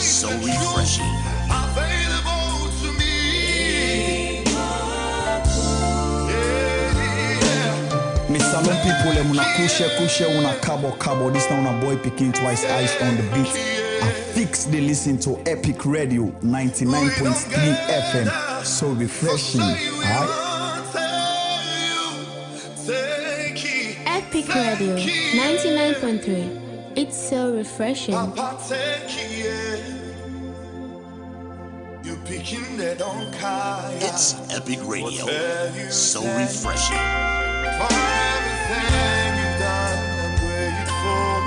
So refreshing. Available to me. Miss Salon people, una kushe, una cabo. This now una boy picking twice ice on the beat. I fix the listen to Epic Radio 99.3 FM. So refreshing, alright? Epic Radio 99.3. It's so refreshing. It's Epic Radio. So refreshing. For everything you've done, I'm grateful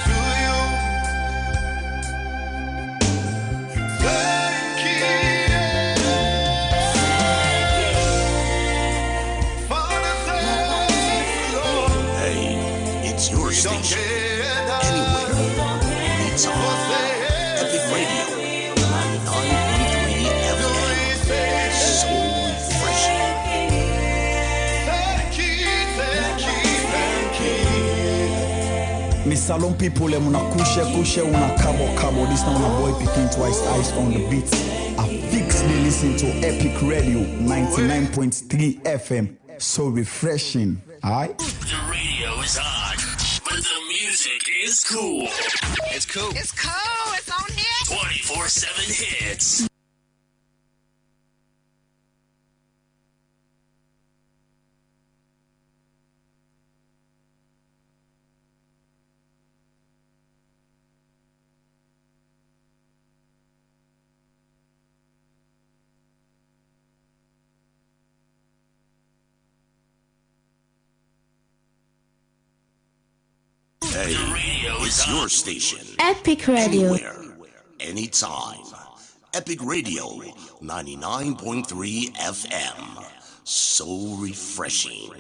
to you. Thank you. Father, thank you, Lord. Hey, it's your station. Anywhere, anytime. Epic Radio 99.3 FM. So refreshing. Miss Salon people, una kushe, una cabo. This now una boy picking twice ice on the beat. I fix the listen to Epic Radio 99.3 FM. So refreshing, alright? The radio is hot, but the music is cool. It's cool. It's cool. It's on here. 24/7 hits. Hey, it's your station. Epic Radio. Anywhere, anytime. Epic Radio 99.3 FM. So refreshing.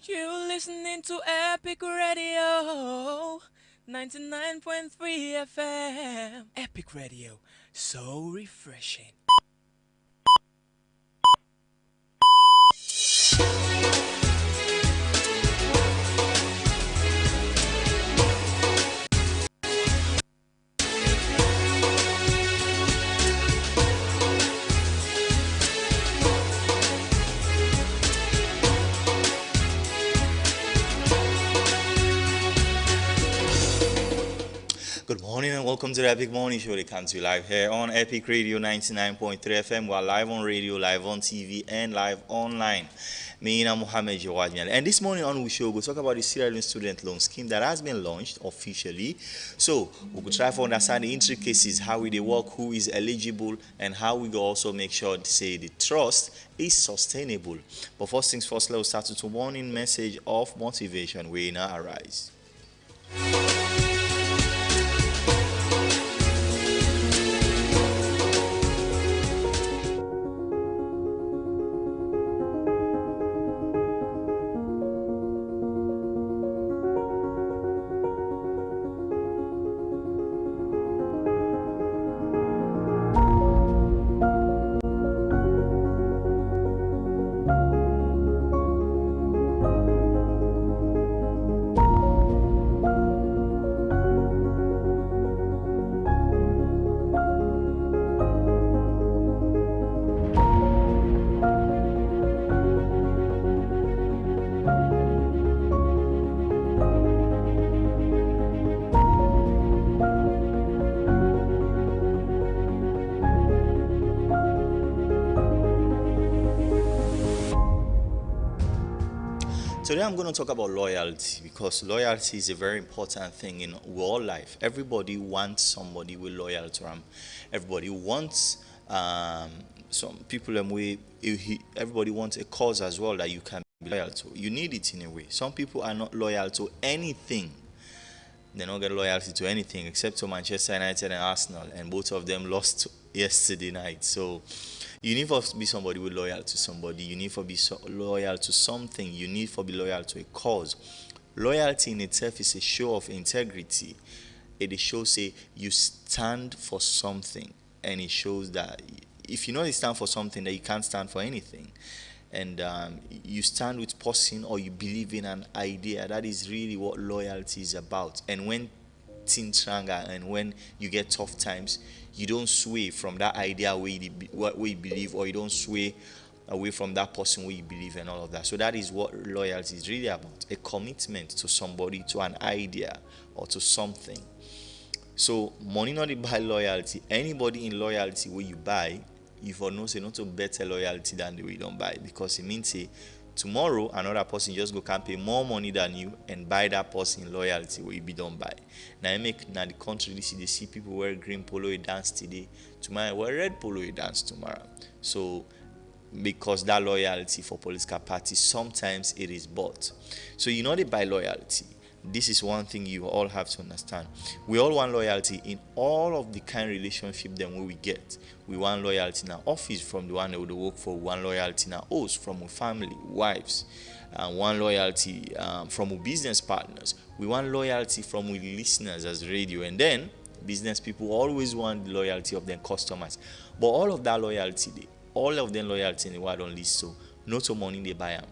You listening to Epic Radio 99.3 FM. Epic Radio, so refreshing. Good morning and welcome to the Epic Morning Show. They come to you live here on Epic Radio 99.3 FM. We're live on radio, live on TV, and live online. Me and Mohammed Jawad. And this morning on the show, we'll talk about the Sierra Leone student loan scheme that has been launched officially. So we could try to understand the intricacies, how they work, who is eligible, and how we go also make sure to say the trust is sustainable. But first things first, let's start with a warning message of motivation where now arise. Today I'm going to talk about loyalty because loyalty is a very important thing in all life. Everybody wants somebody with loyal to them. Everybody wants some people everybody wants a cause as well that you can be loyal to. You need it in a way. Some people are not loyal to anything. They don't get loyalty to anything except to Manchester United and Arsenal, and both of them lost yesterday night. So you need to be somebody who is loyal to somebody. You need to be loyal to something. You need to be loyal to a cause. Loyalty in itself is a show of integrity. It shows you stand for something, and it shows that if you know you stand for something, that you can't stand for anything. And you stand with person, or you believe in an idea. That is really what loyalty is about. And when teen tranga, and when you get tough times, you don't sway from that idea what we believe, or you don't sway away from that person where you believe, and all of that. So that is what loyalty is really about: a commitment to somebody, to an idea, or to something. So money not dey buy loyalty. Anybody in loyalty where you buy, you for know say not to better loyalty than the way you don't buy, because it means say tomorrow another person just go can pay more money than you and buy that person loyalty where you be don't buy. Now I make now the country they see people wear green polo a dance today, tomorrow wear red polo a dance tomorrow. So because that loyalty for political parties sometimes it is bought. So you know they buy loyalty. This is one thing you all have to understand. We all want loyalty in all of the kind of relationship that we get. We want loyalty in our office from the one that we work for. We want loyalty in our house from our family, wives. One loyalty from our business partners. We want loyalty from our listeners as radio. And then business people always want the loyalty of their customers. But all of that loyalty, all of them loyalty in the world only so not so money they buy them.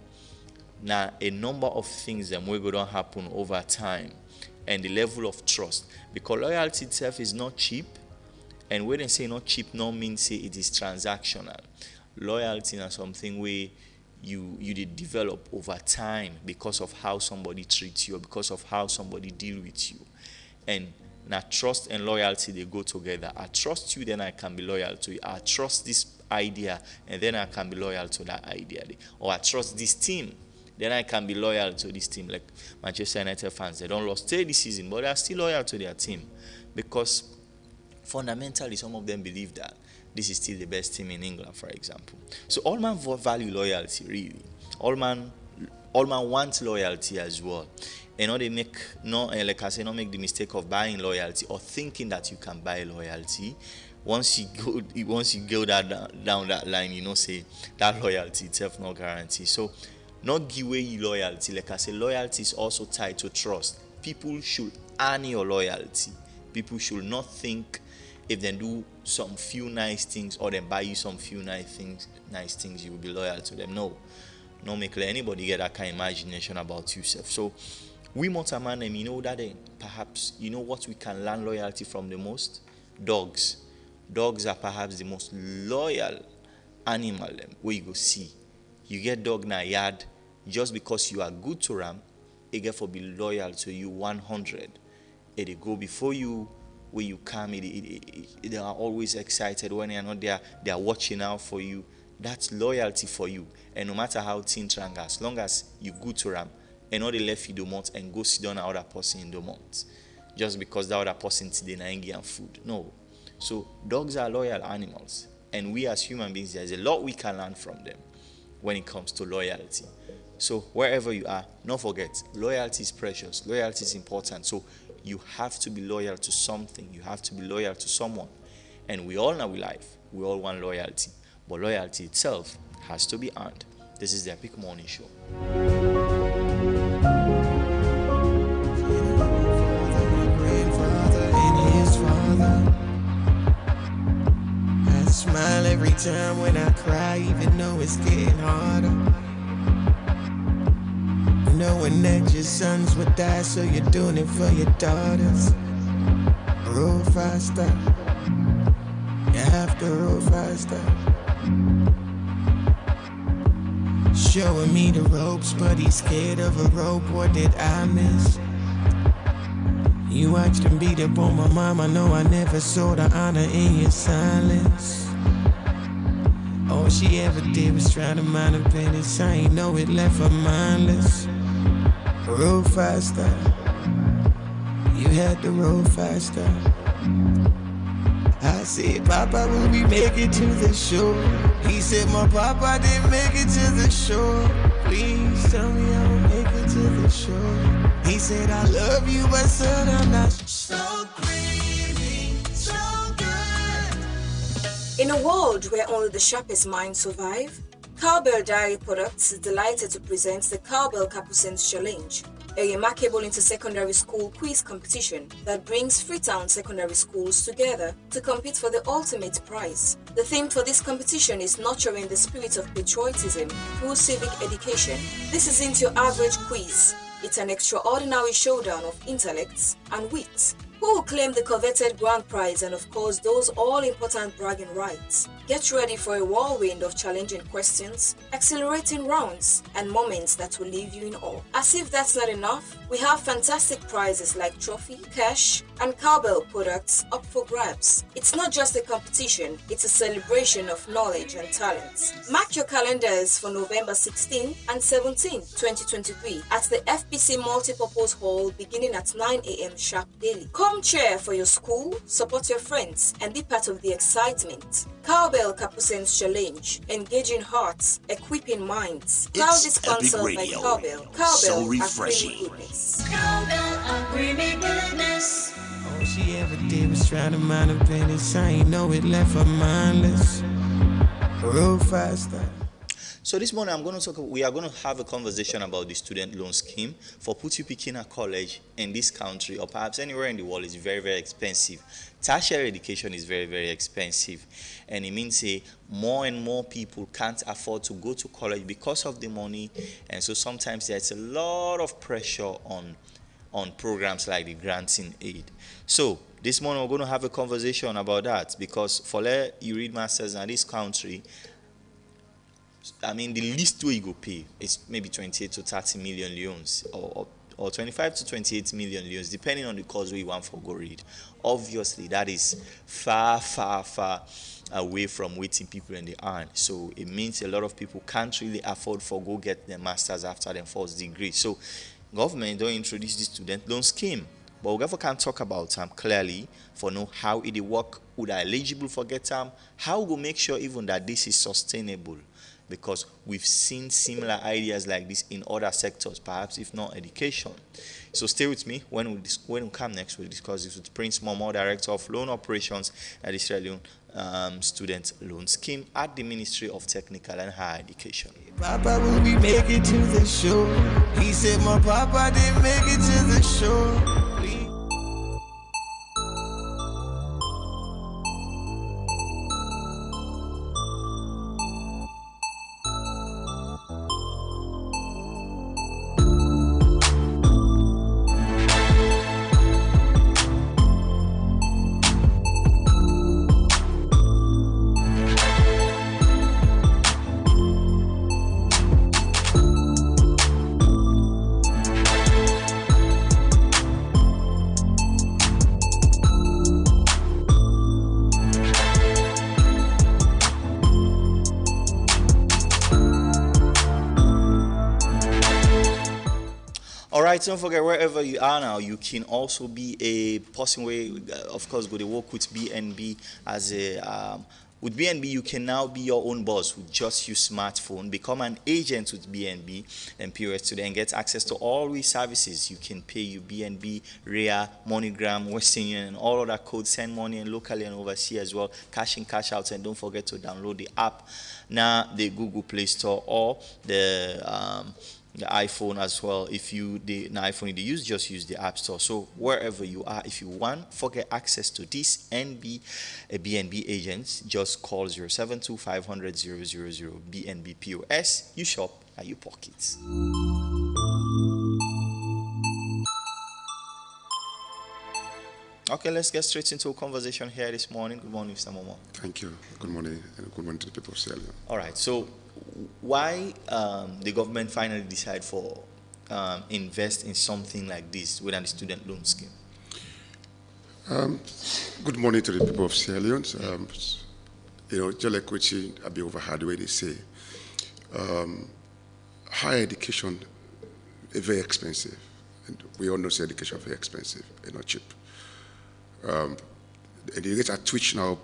Now a number of things that will go to happen over time, and the level of trust, because loyalty itself is not cheap, and when they say not cheap, no means say it is transactional. Loyalty is something where you did develop over time because of how somebody treats you, or because of how somebody deal with you. And now trust and loyalty, they go together. I trust you, then I can be loyal to you. I trust this idea, and then I can be loyal to that idea. Or I trust this team, then I can be loyal to this team. Like Manchester United fans, they don't lost this season, but they are still loyal to their team, because fundamentally some of them believe that this is still the best team in England, for example. So all man value loyalty, really. All man wants loyalty as well. And they make like I say, not make the mistake of buying loyalty or thinking that you can buy loyalty. Once you go down that line, say that loyalty itself no guarantee. So not give away loyalty. Like I say, loyalty is also tied to trust. People should earn your loyalty. People should not think if they do some few nice things or then buy you some few nice things, you will be loyal to them. No make anybody get that kind of imagination about yourself. So we motorman them, that perhaps what we can learn loyalty from the most? Dogs. Dogs are perhaps the most loyal animal where you go see. You get dog in a yard, just because you are good to them, they get for be loyal to you 100. They go before you, where you come, they are always excited when they are not there. They are watching out for you. That's loyalty for you. And no matter how thin tranga, as long as you good to them, and not they left you the month and go sit down another person in the month, just because the other person today na and food. No. So dogs are loyal animals, and we as human beings, there's a lot we can learn from them when it comes to loyalty. So wherever you are, don't forget, loyalty is precious. Loyalty is important. So you have to be loyal to something. You have to be loyal to someone. And we all know in life, we all want loyalty. But loyalty itself has to be earned. This is the Epic Morning Show. I smile every time when I cry, even though it's getting harder. Knowing that your sons would die, so you're doing it for your daughters. Roll faster. You have to roll faster. Showing me the ropes, but he's scared of a rope. What did I miss? You watched him beat up on my mom. I know I never saw the honor in your silence. All she ever did was try to mind her business. I ain't know it left her mindless. Roll faster. You had to roll faster. I said, Papa, will we make it to the shore? He said, my Papa didn't make it to the shore. Please tell me I will make it to the shore. He said, I love you, but son, I'm not so crazy, so good. In a world where only the sharpest minds survive, Cowbell Dairy Products is delighted to present the Cowbell Capucines Challenge, a remarkable inter-secondary school quiz competition that brings Freetown secondary schools together to compete for the ultimate prize. The theme for this competition is nurturing the spirit of patriotism through civic education. This isn't your average quiz. It's an extraordinary showdown of intellects and wits. Who will claim the coveted grand prize and of course those all-important bragging rights? Get ready for a whirlwind of challenging questions, exhilarating rounds, and moments that will leave you in awe. As if that's not enough, we have fantastic prizes like trophy, cash, and cowbell products up for grabs. It's not just a competition, it's a celebration of knowledge and talents. Mark your calendars for November 16 and 17, 2023 at the FPC Multipurpose Hall beginning at 9 a.m. sharp daily. Come cheer for your school, support your friends, and be part of the excitement. Cowbell Capucines Challenge, engaging hearts, equipping minds. Proudly sponsored by Cowbell. Cowbell, So and refreshing. creamy goodness. Cowbell and creamy goodness. All she ever did was try to mind her business. I ain't know it left her mindless. Real fast. So this morning we are going to have a conversation about the student loan scheme. For Putu Pikina College in this country or perhaps anywhere in the world is very, very expensive. Tertiary education is very, very expensive. And it means more and more people can't afford to go to college because of the money. And so sometimes there's a lot of pressure on programs like the granting aid. So this morning we're going to have a conversation about that because for you read masters in this country, I mean, the least way you go pay is maybe 28 to 30 million leones or 25 to 28 million leones, depending on the course we want for go read. Obviously, that is far, far, far away from waiting people in the earn. So it means a lot of people can't really afford for go get their masters after their first degree. So government don't introduce the student loan scheme. But we can talk about them clearly for know how it work, who are eligible for get them, how we make sure even that this is sustainable. Because we've seen similar ideas like this in other sectors, perhaps if not education. So stay with me. When we come next, we'll discuss this with Prince Momo, Director of Loan Operations at the Sierra Leone Student Loan Scheme at the Ministry of Technical and Higher Education. Papa, will we make it to the show? He said my papa didn't make it to the show. Alright, don't forget, wherever you are now, you can also be a person where, of course, go to work with BNB as a with BNB, you can now be your own boss with just your smartphone. Become an agent with BNB and POS today and get access to all these services. You can pay your BNB, REA, MoneyGram, Western Union, and all other codes. Send money and locally and overseas as well. Cash in, cash out, and don't forget to download the app now, the Google Play Store or the iPhone as well. If you the iPhone you use, just use the App Store. So wherever you are, if you want forget access to this and be a BNB agent, just call 072-500-000 BNB POS. You shop at your pockets. Okay, let's get straight into a conversation here this morning. Good morning, Mr. Momo. Thank you. Good morning, and good morning to the people of Sierra Leone. All right, so why the government finally decide for invest in something like this within the student loan scheme? Good morning to the people of Sierra Leone. Just like what I've been overheard the way they say, higher education is very expensive, and we all know education is very expensive and not cheap. And you get a twitch now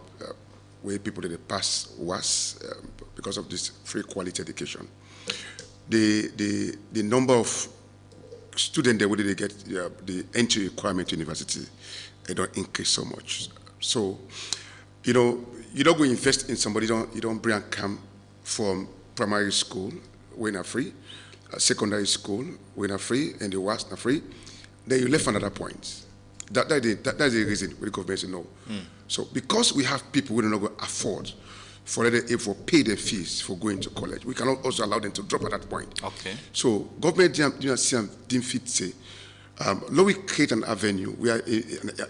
where people in the past was because of this free quality education. The number of students that they get the entry requirement to university, they don't increase so much. So, you don't go invest in somebody. You don't bring and come from primary school when are free, secondary school when are free, and the worst are free. Then you left another point. That's the reason why the government said no. So because we have people who do not go afford for pay their fees for going to college, we cannot also allow them to drop at that point. Okay. So government didn't fit say Now we create an avenue, we are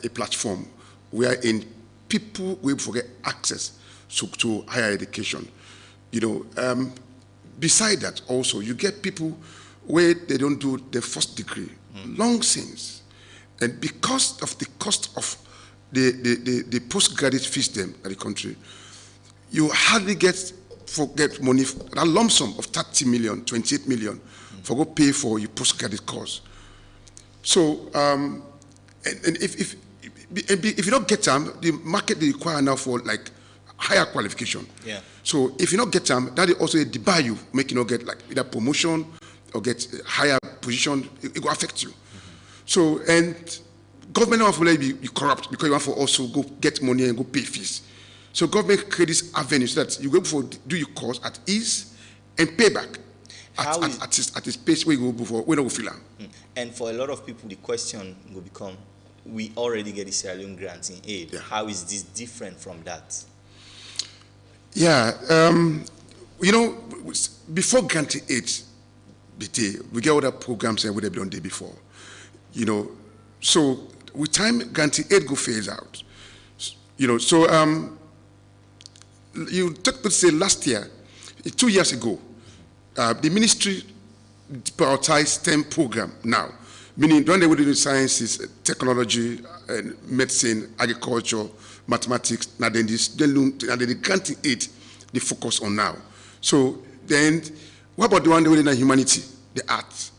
a platform wherein people will get access to higher education. Beside that also, you get people where they don't do the first degree, long since. And because of the cost of the postgraduate system in the country, you hardly get money, a lump sum of 30 million, 28 million for go pay for your postgraduate course. So, and if you don't get them, the market they require now for like higher qualification. Yeah. So if you don't get them, that is also debar you, make you not get like either promotion or get higher position. It will affect you. So, and government want to be corrupt because you want to also go get money and go pay fees. So government create this avenue so that you go for do your course at ease and pay back at a space where you go before we don't feel them. And for a lot of people, the question will become: we already get the Sierra Leone grant in aid. Yeah. How is this different from that? Yeah, before granting aid, we get other programs that we have done day before. So with time granting aid go phase out. You took to say last year, 2 years ago, the ministry prioritized STEM program now, meaning when they were doing sciences, technology, and medicine, agriculture, mathematics, now then the granting aid they focus on now. So then, what about the one they were in humanity, the arts?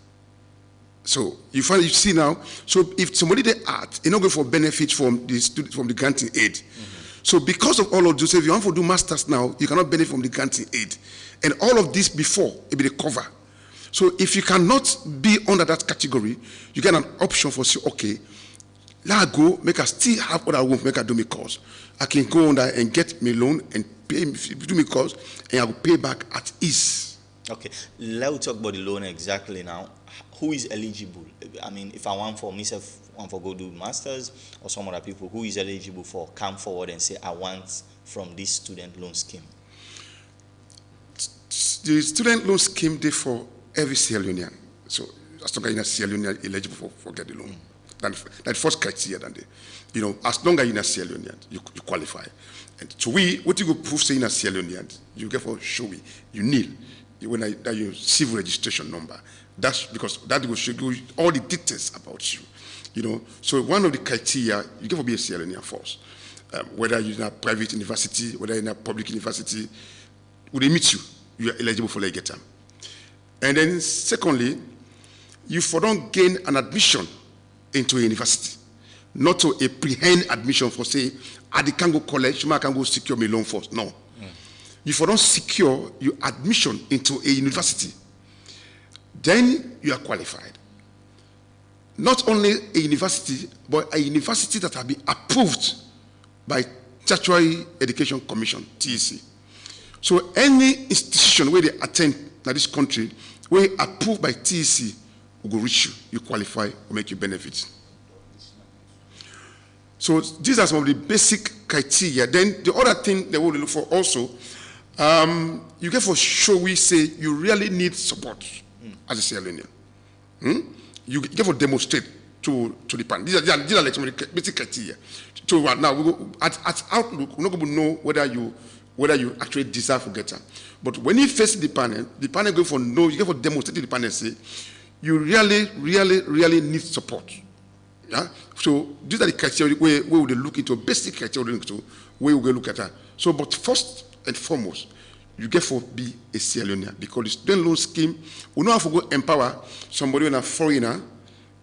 So you see now. So if somebody did art, you're not going for benefit from the granting aid. So because of all of this, if you want to do masters now, you cannot benefit from the granting aid, and all of this before it be the cover. So if you cannot be under that category, you get an option for say, okay, let I go, make us still have other work, make I do my course. I can go under and get me loan and pay do my course, and I will pay back at ease. Okay, let's talk about the loan exactly now. Who is eligible? I mean, if I want for myself, want for go do masters, or some other people, who is eligible for come forward and say, I want from this student loan scheme? The student loan scheme there for every Sierra Leonean. So as long as you're a Sierra Leonean eligible for get the loan. That first criteria, as long as you're a Sierra Leonean, you qualify. And so what you go prove saying a Sierra Leonean, you get for show you need when that your civil registration number. That's because that will show you all the details about you. So one of the criteria you get for be a Sierra Leonean first. Whether you're in a private university, whether you're in a public university, when they meet you, you are eligible for get them. And then secondly, you don't gain an admission into a university, not to a pre-hand admission for say, at the Kango College, I can go secure my loan first. No. You don't secure your admission into a university, then you are qualified. Not only a university, but a university that has been approved by Tertiary Education Commission, TEC. So any institution where they attend in this country, where approved by TEC, will go reach you, you qualify, will make you benefits. So these are some of the basic criteria. Then the other thing they will look for also, you get for sure we say you really need support as a Sierra Leonean. You get for demonstrate to the panel. These are like some of the basic criteria. So now we go at outlook, we're not going to know whether you actually deserve to get them. But when you face the panel go for no, you get for demonstrate to the panel say you really need support. Yeah. So these are the criteria where we will look into basic criteria where we will look at that. So, but first and foremost, you get for be a Sierra Leonean because the student loan scheme we don't have to go empower somebody in a foreigner.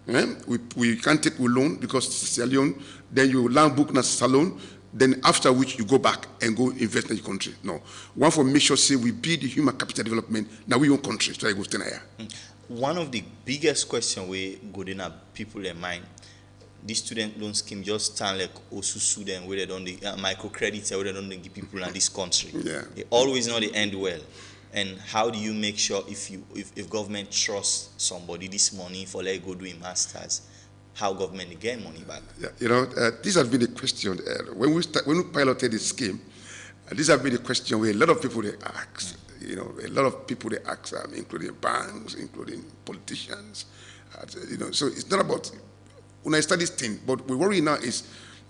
We can't take a loan because it's Sierra Leone. Then you land book na salon. Then after which you go back and go invest in the country. No, one for make sure say we build the human capital development. Now we own country, so I go stand here. One of the biggest questions we go in people in mind. This student loan scheme just stand like Osusu them where they don't microcredit where they don't give people in this country. Yeah. They always know they end well. And how do you make sure if government trusts somebody this money for let go doing masters, how government get money back? Yeah, this has been the question when we piloted this scheme. This has been the question where a lot of people they ask. A lot of people they ask, including banks, including politicians. So it's not about when I start this thing, but we worry now is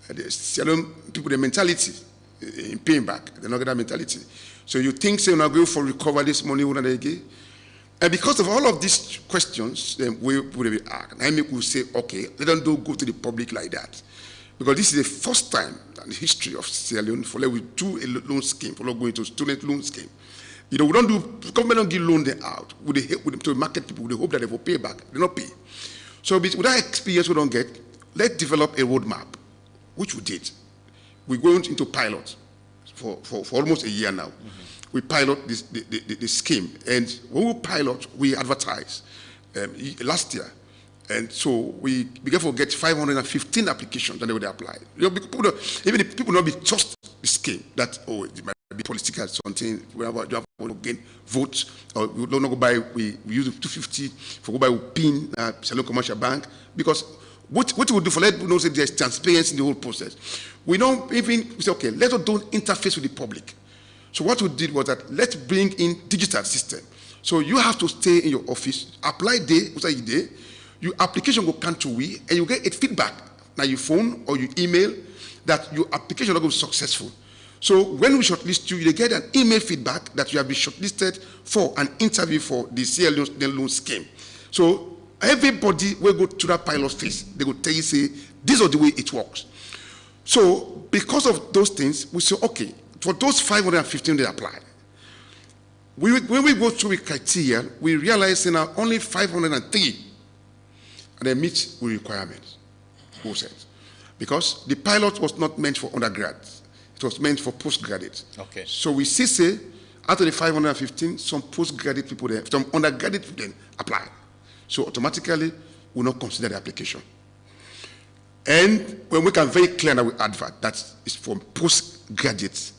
the people, the mentality in paying back, they're not that mentality. So you think, say, you're going for recover this money, and because of all of these questions, then we will act. And I make we say, okay, let them don't go to the public like that. Because this is the first time in the history of Sierra Leone for we do a loan scheme, for going to student loan scheme. We don't do, government don't give loan them out. To market people, they hope that they will pay back. They don't pay. So with that experience we don't get, let's develop a roadmap, which we did. We're going into pilot for almost a year now. We pilot the scheme. And when we pilot, we advertise last year. And so we began to get 515 applications and they would apply. Even if people don't be trust the scheme that, oh, it might be political something, we have to gain votes, or we don't go buy, we use 250 for go buy a PIN, Salon Commercial Bank, because what we do for let people know that there's transparency in the whole process. We don't even say, okay, let us don't interface with the public. So what we did was that let's bring in digital system. So you have to stay in your office, apply day, your application will come to we, and you get a feedback now your phone or your email that your application will be successful. So when we shortlist you, you get an email feedback that you have been shortlisted for an interview for the Sierra Leone loan scheme. So everybody will go to that pilot phase. They will tell you, say, this is the way it works. So because of those things, we say, okay, for those 515 that apply, when we go through the criteria, we realize now only 503 and they meet with requirements. Because the pilot was not meant for undergrads. It was meant for postgraduates. Okay. So we say, out of the 515, some postgraduate people there, some undergraduate people then apply. So automatically, we will not consider the application. And when we can very clear our advert, that is for postgraduates.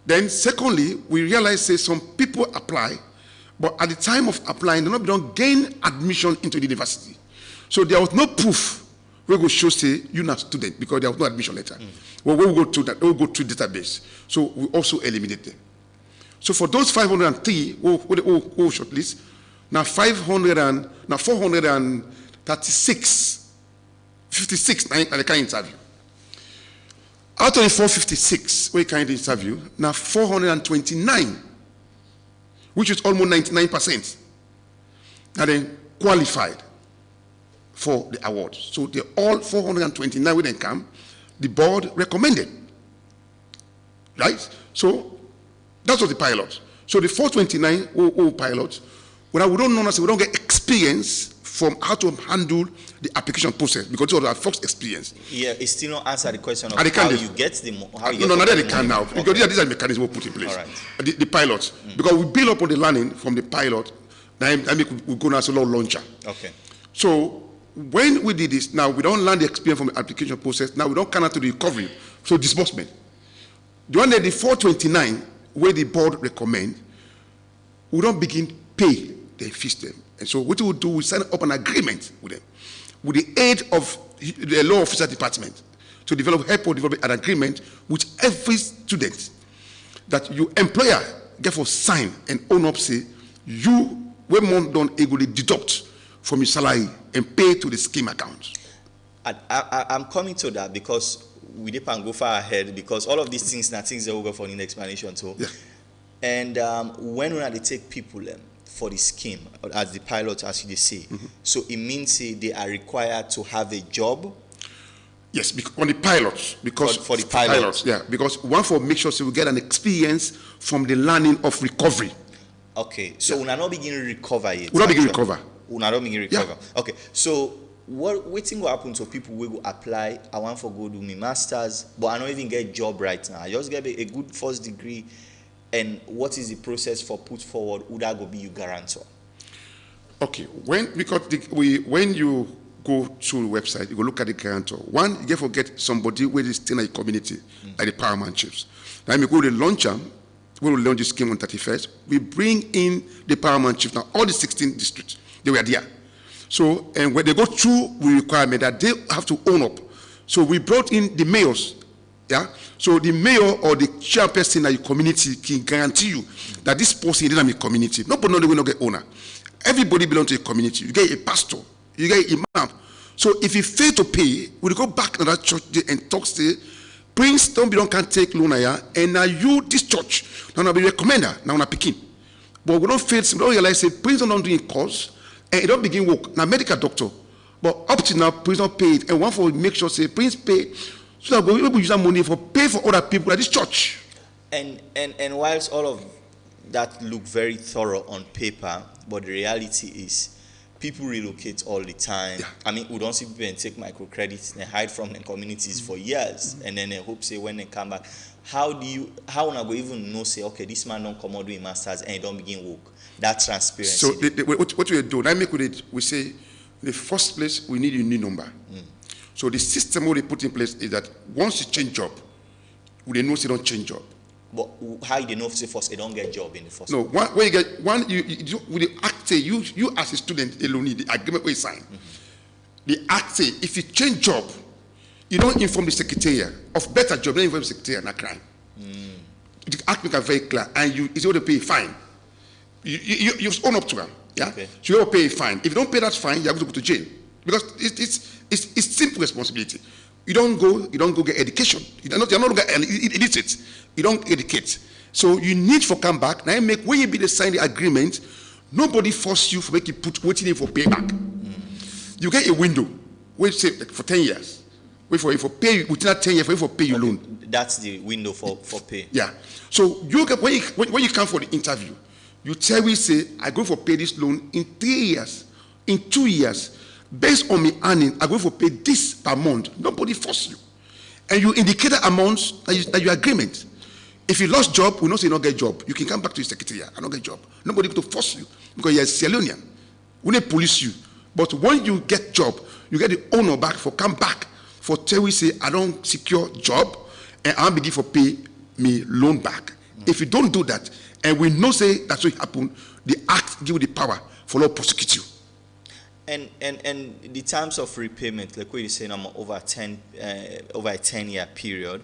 Then secondly, we realize, say, some people apply, but at the time of applying, they don't gain admission into the university. So there was no proof we will show, say, you're not a student because there was no admission letter. Well, we'll go to that, we'll go to database. So we also eliminate them. So for those 503, we'll shortlist. Now 436, 56, I can interview. Out of the 456, we can interview, now 429, which is almost 99%, are then qualified for the award. So they all 429 when they come, the board recommended. Right? So that was the pilot. So the 429 pilots, well, we don't know, we don't get experience from how to handle the application process because it was our first experience. Yeah, it still not answer the question of how you get the money. No, they can now. Because these are the mechanisms we put in place. All right. The pilots. Because we build up on the learning from the pilot, then we go now as a law launcher. Okay. So when we did this, now we don't learn the experience from the application process, now we don't come out to the recovery. So disbursement. The one that the 429, where the board recommend, we don't begin pay the fees them. And so what we will do, we sign up an agreement with them, with the aid of the law officer department, to develop an agreement with every student that your employer therefore sign and own up, say, you, when month done, equally deduct from your salary and pay to the scheme account. I'm coming to that because we didn't go far ahead because all of these things are things that will go for an explanation too. Yeah. And when we take people for the scheme, as the pilot, as you say, so it means they are required to have a job? Yes, on the pilots. Because for the pilots. Yeah, because one for make sure so we get an experience from the learning of recovery. Okay, so we're not beginning to recover yet. We're not beginning to recover. We're not beginning to recover. Yeah. Okay, so what thing will happen to people who will apply? I want to go do my master's, but I don't even get a job right now. I just get a good first degree. And what is the process for put forward? Who that go be your guarantor? Okay, when you go to the website, you go look at the guarantor. One, you get to get somebody where is still in a community, like the paramount chiefs. Then we go to the launcher. We will launch the scheme on 31st. We bring in the paramount chiefs now, all the 16 districts. They were there. So, and when they go through the requirement that they have to own up. So we brought in the mayors. Yeah. So the mayor or the chairperson in your community can guarantee you that this person is in a community. Nobody will not get owner. Everybody belongs to a community. You get a pastor, you get an imam. So if you fail to pay, we'll go back to that church and talk, say, Prince, don't can't take loan here, and now you, this church, now be recommender, now na picking. But we don't fail, we don't realize, say, Prince don't do in course, and it don't begin work. Now medical doctor, but up to now, Prince don't pay it, and one for make sure, say, Prince pay, so that we will use that money for pay for other people at this church. And whilst all of that look very thorough on paper, but the reality is, people relocate all the time. Yeah. I mean, we don't see people and take microcredits and hide from the communities for years, and then they hope, say, when they come back, how una go even know, say, okay, this man don't come out doing masters and he don't begin work? That transparency. So what we do, I make with it, we say, in the first place, we need a new number. So the system what they put in place is that once you change job, they know they don't change job. But how you know, say, first, they don't get job in the first No, when you get one, you with the act say you as a student alone need the agreement we sign. The act say if you change job, you don't inform the secretariat of better job, don't inform the secretariat, not crime. The act make it very clear, and you is able to pay a fine. You own up to them, yeah. Okay. So you have to pay a fine. If you don't pay that fine, you have to go to jail because it's simple responsibility. You don't go get education. You're no longer illiterate. You don't educate. So you need for come back. Now make when you be the sign the agreement, nobody force you for make you put waiting for payback. You get a window. Wait say for 10 years. Wait for pay within that 10 years for pay your loan. That's the window for pay. Yeah. So you get when you come for the interview, you tell me say I go for pay this loan in 3 years, in 2 years. Based on me earning, I'm going to pay this per month. Nobody force you. And you indicate the amounts that your agreement. If you lost job, we know say you don't get job. You can come back to your secretariat and not get job. Nobody going to force you because you're a Sierra Leonean. We don't police you. But when you get job, you get the owner back for come back for tell we say I don't secure job and I'll begin for pay me loan back. If you don't do that, and we know say that's what happen, the act give you the power for law prosecute you. And the terms of repayment, like what you're saying, I'm over a 10-year period.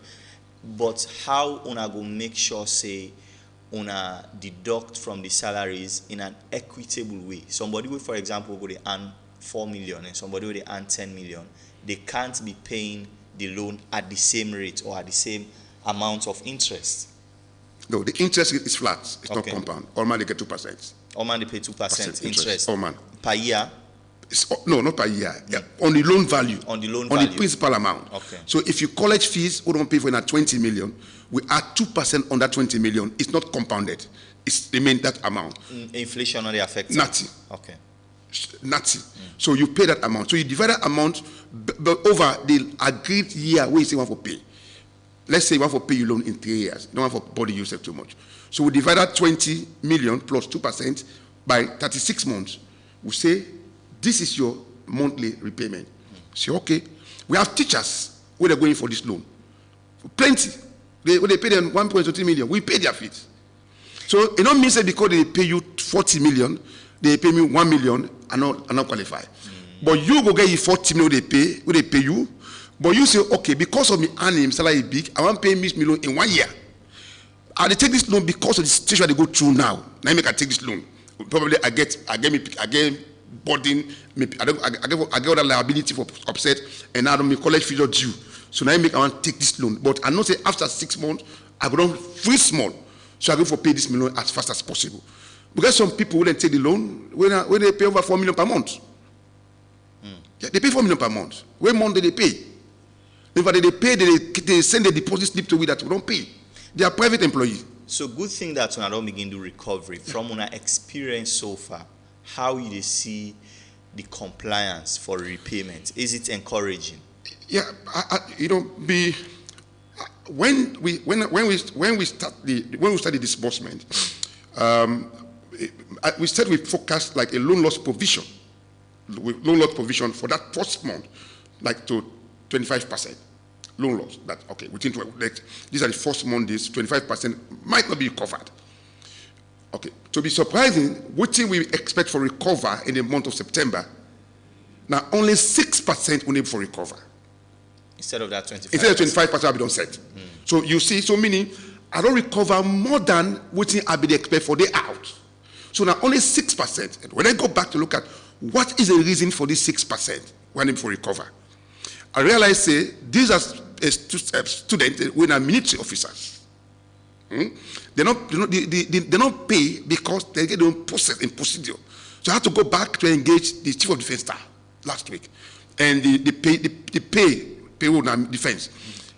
But how una go make sure say una deduct from the salaries in an equitable way? Somebody will, for example, go to earn 4 million and somebody will earn 10 million. They can't be paying the loan at the same rate or at the same amount of interest. No, the interest is flat. It's not compound. All man they get 2%. All man they pay 2% interest. All man Per year. No, not per year. Yeah. On the loan value. On the loan on value. the principal amount. Okay. So if your college fees we don't pay for in at 20 million, we add 2% on that 20 million. It's not compounded. It's remain that amount. Inflation only affects nothing. Okay. Nothing. So you pay that amount. So you divide that amount over the agreed year where you say you want to pay. Let's say you want to pay your loan in 3 years. You don't want to body yourself too much. So we divide that 20 million plus 2% by 36 months. We say this is your monthly repayment. Say, okay, we have teachers where they're going for this loan. Plenty. They pay them 1.2 million. We pay their fees. So it don't mean that because they pay you 40 million, they pay me 1 million and not qualify. But you go get you 40 million they pay you. But you say, okay, because of me earning salary big, I want to pay me million in 1 year. I take this loan because of the situation they go through now. Now I take this loan. Probably I get burden, I get all the liability for upset, and now my college fees are due. So now I want to take this loan. But I know say after 6 months, I go down free small. So I go for pay this million as fast as possible. Because some people wouldn't take the loan when they pay over 4 million per month. Yeah, they pay 4 million per month. When month do they pay? If they pay, they send the deposit slip to we that we don't pay. They are private employees. So good thing that when I don't begin to recovery from our experience so far, how you see the compliance for repayment? Is it encouraging? Yeah, when we start the disbursement, we said we focused like a loan loss provision, for that first month, like to 25% loan loss. That okay, within 12, these are the first Mondays, 25% might not be covered. Okay, to be surprising, what we expect for recover in the month of September, now only 6% will need for recover. Instead of that 25%. Instead of 25%, I'll be done set. So you see, so meaning I don't recover more than what I be expect for the out. So now only 6%. And when I go back to look at what is the reason for this 6%, when him for recover. I realize say these are students when are military officers. They don't pay because they get their own process and procedure. So I had to go back to engage the chief of defense staff last week, and the payroll and defense.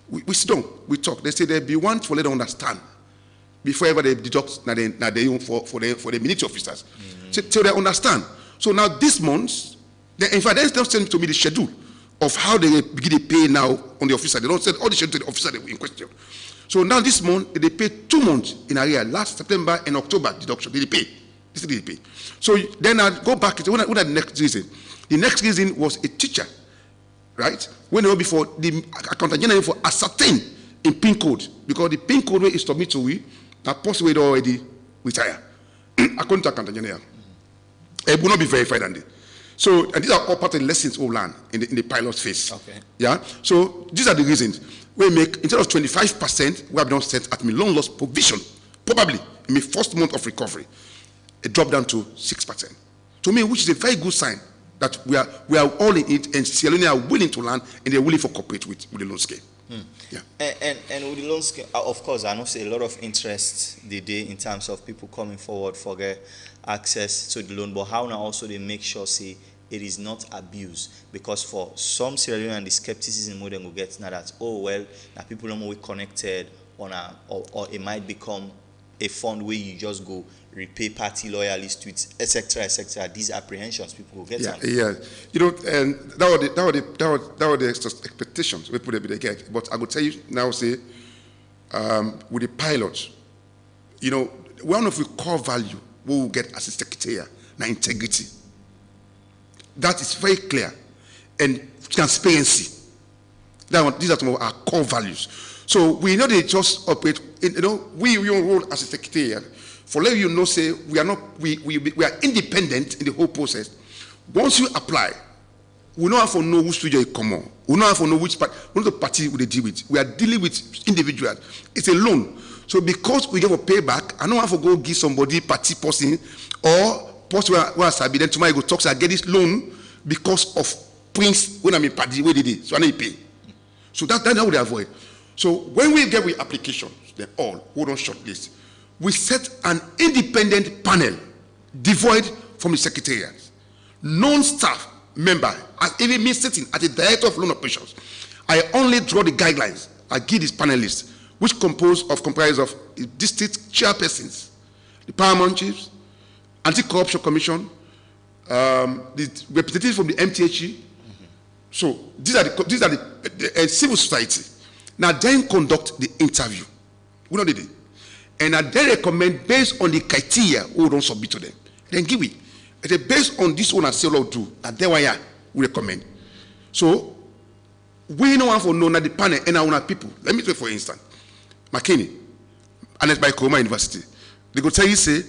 We sit down, we talk. They say there be one for let them understand before ever they deduct for the military officers. So they understand. So now this month, in fact, they don't send to me the schedule of how they begin to pay now on the officer. They don't send all the schedule to the officer in question. So now this month, they pay 2 months in arrears. Last September and October deduction, they pay. This is they pay. So then I go back to what are the next reason? The next reason was a teacher, right? When they were before, the accountant general for ascertain in PIN code, because the PIN code is submitted to we, that possibly already retire, according to accountant general. It will not be verified on it. So, and these are all part of the lessons we learn in the pilot phase. Okay. Yeah. So these are the reasons we make instead of 25%, we have now set at my loan loss provision, probably in my first month of recovery, it dropped down to 6%. To me, which is a very good sign that we are all in it, and Sierra Leone are willing to learn and they're willing to cooperate with the loan scale. Yeah. And with the loan scale, of course, I know see a lot of interest the day in terms of people coming forward for get access to the loan, but how now also they make sure say it is not abused, because for some Sierra Leone and the skepticism more than we get now that now people don't more connected on or it might become a fund where you just go repay party loyalists with etc. These apprehensions people will get. Yeah. You know, and that were the expectations we put a bit again. But I will tell you now, say with the pilot, you know, one of the core value we will get as a secretariat, now integrity. That is very clear, and transparency. These are some of our core values. So we know they just operate. We role as a secretariat. For let you know, say we are independent in the whole process. Once you apply, we don't have to know which studio you come on. We don't have to know which party we deal with. We are dealing with individuals. It's a loan. So because we give a payback, I don't have to go give somebody party person or post where Sabi. Then tomorrow I go talk. So I get this loan because of Prince when I'm in party. Where did it? So I need to pay. So that's how we avoid. So when we get with applications, then hold on shortlist. We set an independent panel devoid from the secretariat. Non-staff member, as even me sitting as the director of loan operations, I only draw the guidelines. I give this panelists, which comprise of the district chairpersons, the paramount chiefs, anti-corruption commission, the representatives from the MTHE. So these are the civil society. Now then conduct the interview. We know they. And I then recommend based on the criteria we don't submit to them. Then give it. It's based on this one I say what do. And then we recommend. So we don't want to know that the panel and our people. Let me say for instance, McKinney, and it's by Kuruma University. They go tell you say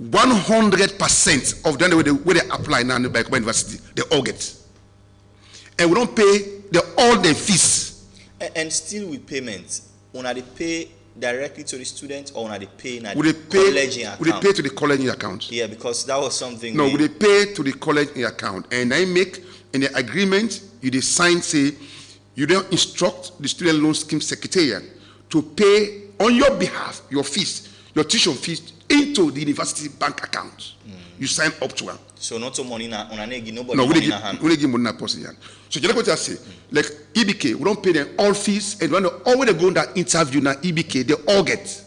100% of them where they apply now by Kuruma University, they all get. And we don't pay all the fees. And still with payments, when they pay directly to the student or when they pay in the college account? Would they pay to the college account? Yeah, because that was something. No, would they pay to the college account? And I make in the agreement, you sign say you don't instruct the student loan scheme secretariat to pay on your behalf your fees, your tuition fees into the university bank account. You sign up to them. So not so money na nobody. No, we give money na person. So you know what I say? Like EBK, we don't pay them all fees, and when all they go in that interview na EBK, they all get.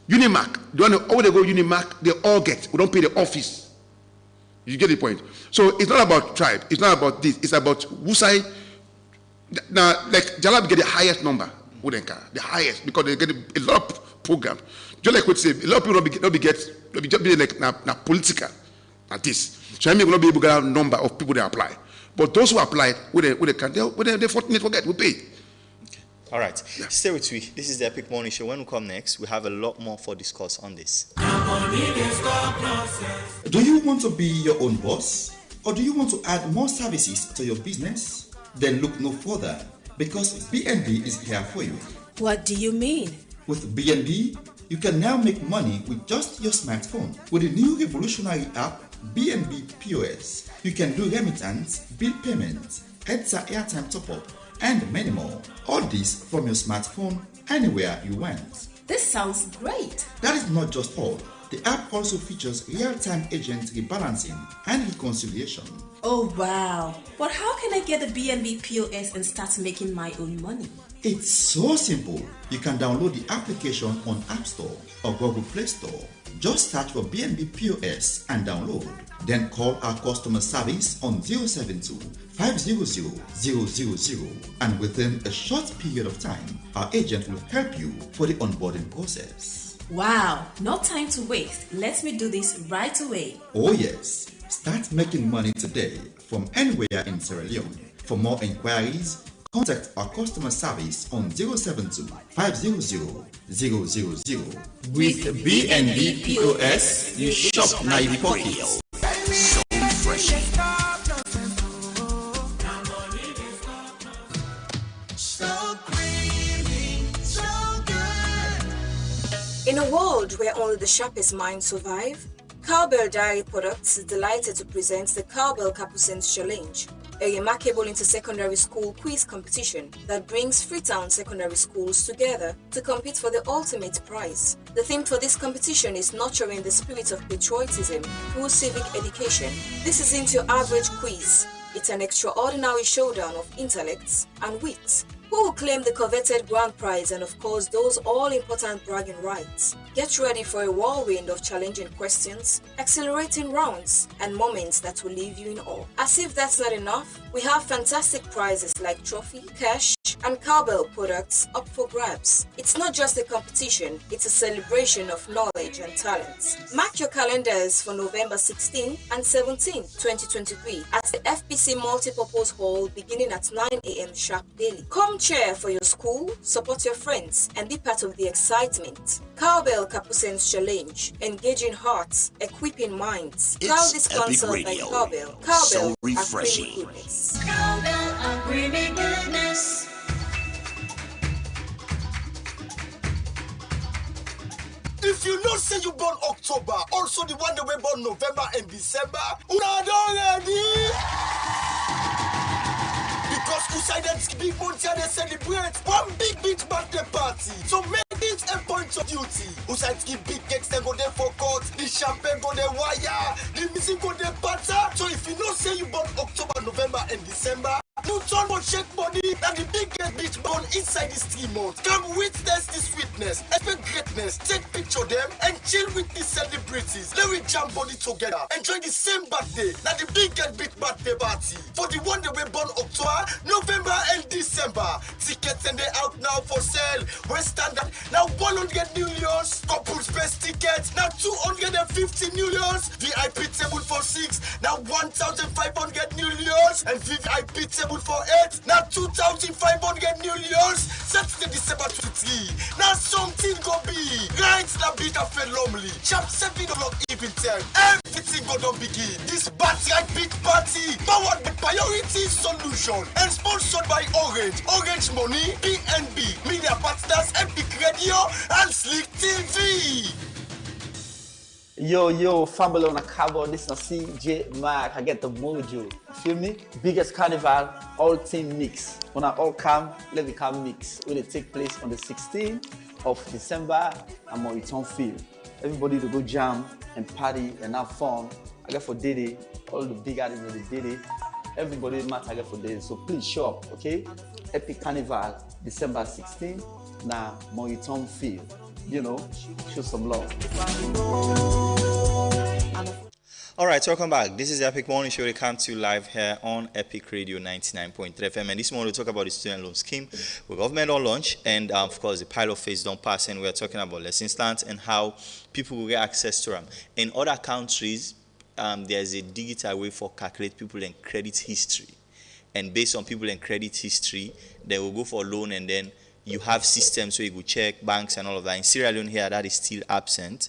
Unimark, the one all they go Unimark, they all get. We don't pay the office. You get the point. So it's not about tribe. It's not about this. It's about Wusai. Now, like Jalab get the highest number. The highest because they get a lot of programs. Just like we say, a lot of people don't be like na political like this. So I may not be able to get a number of people that apply. But those who apply, they're fortunate to get, we pay. Okay. All right. Yeah. Stay with me. This is the Epic Morning Show. When we come next, we have a lot more for discuss on this. Do you want to be your own boss? Or do you want to add more services to your business? Then look no further, because BNB is here for you. What do you mean? With BNB, you can now make money with just your smartphone. With the new revolutionary app, BNB POS. You can do remittance, bill payments, EDSA airtime top-up, and many more. All this from your smartphone, anywhere you want. This sounds great. That is not just all. The app also features real-time agent rebalancing and reconciliation. Oh wow. But how can I get the BNB POS and start making my own money? It's so simple. You can download the application on App Store or Google Play Store. Just search for BNB POS and download. Then call our customer service on 072 500 000, and within a short period of time, our agent will help you for the onboarding process. Wow, no time to waste. Let me do this right away. Oh yes, start making money today from anywhere in Sierra Leone. For more inquiries, contact our customer service on 072 500 000. With BNB POS, you shop now in pockets. So refreshing. So creamy, so good. In a world where only the sharpest minds survive, Cowbell Dairy Products is delighted to present the Cowbell Capucines Challenge, a remarkable inter-secondary school quiz competition that brings Freetown secondary schools together to compete for the ultimate prize. The theme for this competition is nurturing the spirit of patriotism through civic education. This isn't your average quiz. It's an extraordinary showdown of intellects and wits. Who will claim the coveted grand prize and of course those all-important bragging rights? Get ready for a whirlwind of challenging questions, exhilarating rounds, and moments that will leave you in awe. As if that's not enough, we have fantastic prizes like trophy, cash, and Cowbell products up for grabs. It's not just a competition, it's a celebration of knowledge and talents. Mark your calendars for November 16 and 17, 2023 at the FPC Multipurpose Hall beginning at 9 a.m. sharp daily. Come cheer for your school, support your friends, and be part of the excitement. Cowbell Capucines Challenge, engaging hearts, equipping minds. It's Proudly Epic sponsored by Radio. Cowbell. So Cowbell, refreshing. a creamy goodness. Cowbell, a creamy goodness. If you know say you born October, also the one that we born November and December, una don ready? Because Usaid's big months they celebrate one big birthday party. So make it a point of duty. Usaid's big cakes they go there for court, the champagne go there wire, the music go there patter. So if you know say you born October, November and December, you turn on shake body and the biggest beach born inside this 3 months. Come witness the sweetness, expect greatness, take picture them and chill with the celebrities. Let we jam body together, enjoy the same birthday, now the biggest beach birthday party. For the one that we born October, November and December. Tickets and they out now for sale. West Standard now 100 million, couples best tickets now 250 million, VIP table for 6 now 1,500 million, and VIP table for 8 now 2,500 million. Saturday December 23 now something go be right now beat a fell lonely sharp 7 o'clock evening time. Everything go don't begin. This Battrack Beat Party powered by Priority Solution and sponsored by Orange Money, BNB, Media Partners, Epic Radio, and Slick TV. Yo, family on a cabo, this is CJ Mark. I get the mojo. Feel me? Biggest carnival, all team mix. When I all come, let me come mix. Will it take place on the 16th of December at Moriton Field. Everybody to go jam and party and have fun. I get for Diddy, all the big artists of the Diddy. Everybody matter I get for Diddy. So please show up, okay? Epic Carnival, December 16th, now Moriton Field. You know, show some love. All right, welcome back. This is the Epic Morning Show. They come to you live here on Epic Radio 99.3 FM. And this morning we talk about the student loan scheme. The government on launch, and of course the pilot phase don't pass. And we're talking about lesson plans and how people will get access to them. In other countries, there's a digital way for calculate people and credit history. And based on people and credit history, they will go for a loan, and then you have systems where you go check banks and all of that. In Sierra Leone here, that is still absent.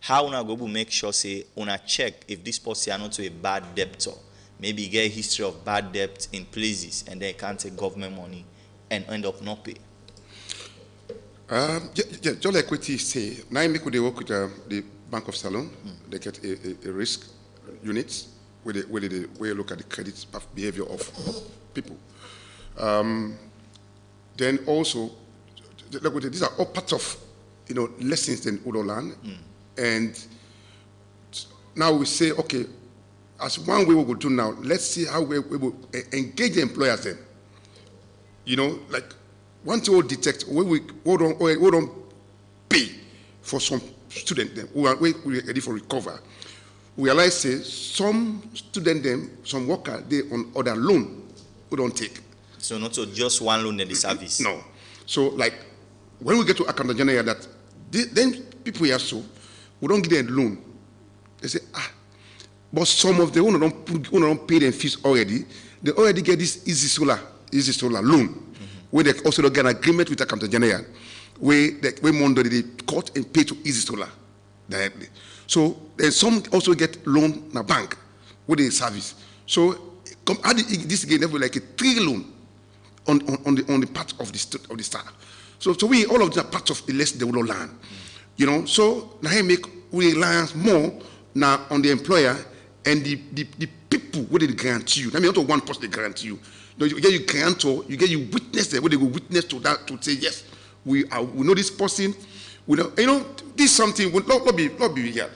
How una go to make sure say una check if this person are not to a bad debtor? Maybe you get a history of bad debt in places, and they can't take government money and end up not pay. Just like what you say, now they work with the Bank of Salon. They get a risk units where they look at the credit behavior of people. Then also, these are all parts of lessons that we learn. And now we say, okay, as one way we will do now, let's see how we will engage the employers then. Like once we detect, we don't pay for some student then, we are ready for recover. We realize say some student them, some worker, they on other loan we don't take. So not so just one loan in the service? No. So like when we get to Accountant General that then people here so we don't give them a loan. They say, but some of them who don't pay them fees already, they already get this easy solar loan. Where they also don't get an agreement with Accountant General, where Mondo they cut and pay to Easy Solar directly. So then some also get loan in a bank with a service. So this again they have like a 3 loan on the part of the staff. So we all of them are part of the lesson they will learn. So now we rely more now on the employer and the people where they guarantee you. I mean, not one person they guarantee you. You get your guarantor, you get your witness there, where they go witness to that to say yes, we know this person. We know, this is something will not be here.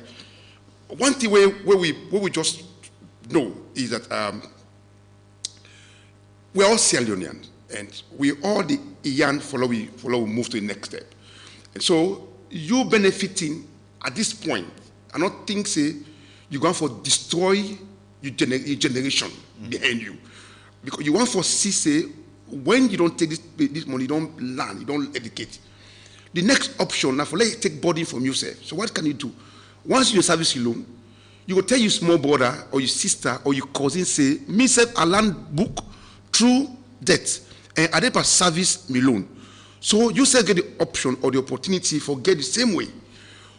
One thing where we just know is that we are all Sierra Leoneans, and we all the young follow we move to the next step. And so you benefiting at this point, I don't think say you're going for destroy your generation behind you. Because you want for see say when you don't take this money, you don't learn, you don't educate. The next option now for let you take body from yourself. So what can you do? Once you service your loan, you will tell your small brother or your sister or your cousin say, me self a land book through debt and I did service me loan. So you self get the option or the opportunity for get the same way.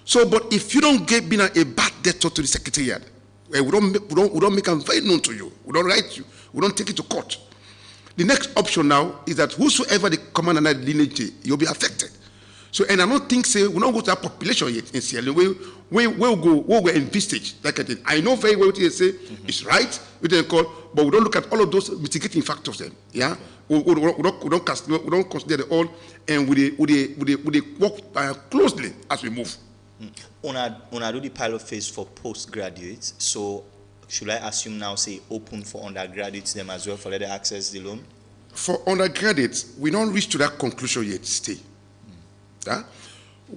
So but if you don't get being a bad debtor to the secretariat, we don't make them very known to you. We don't write you. We don't take it to court. The next option now is that whosoever the command and that lineage, you'll be affected. So, and I don't think say we don't go to that population yet in Sierra Leone. We'll go envisage like I did. I know very well what you say it's right. We didn't call, but we don't look at all of those mitigating factors. Then, yeah, we don't consider it all, and we work closely as we move. Una do the pilot phase for postgraduates. So should I assume now say open for undergraduates them as well for let them access the loan? For undergraduates, we don't reach to that conclusion yet. Stay. Yeah?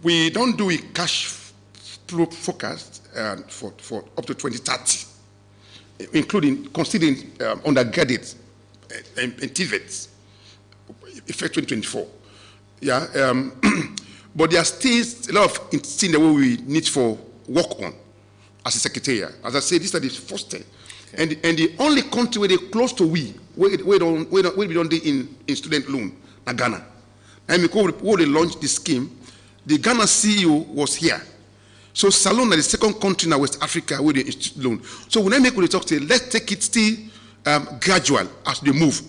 We don't do a cash flow forecast for up to 2030, including considering undergraduates and TVETs, effect 2024. Yeah. But there are still a lot of things that we need for work on as a secretariat. As I said, this is the first thing. Okay. And the only country where they close to we don't do in student loan, na Ghana. And because when they launched this scheme, the Ghana CEO was here. So Salon is the second country in West Africa where they student loan. So when I make when they talk, say let's take it still gradual as they move.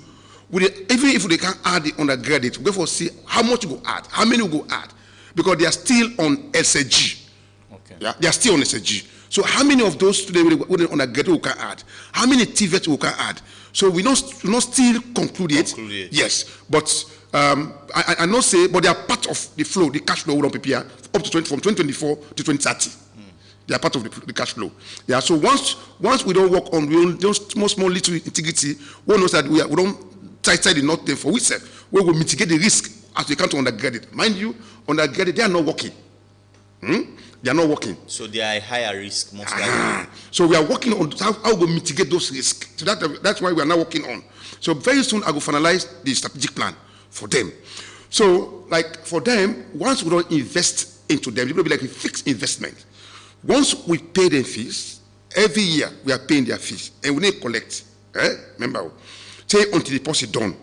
Even if they can add the undergraduate, we will see how much we go add, how many we go add. Because they are still on SG. Okay. Yeah, they are still on SG. So how many of those students will undergraduate we can add? How many TVET we can add? So we not still conclude it. Yes, but I not say, but they are part of the flow, the cash flow we don't prepare up to from 2024 to 2030. They are part of the cash flow. Yeah. So once we don't work on those small little integrity, we know that we don't tie the knot there for we say we will mitigate the risk as we come to undergraduate. Mind you, undergraduate, they are not working. They are not working. So they are higher risk most likely. So we are working on how we mitigate those risks. So that's why we are now working on. So very soon I will finalize the strategic plan for them. So like for them, once we don't invest into them, it will be like a fixed investment. Once we pay their fees, every year we are paying their fees. And we need to collect. Remember, say until the deposit done.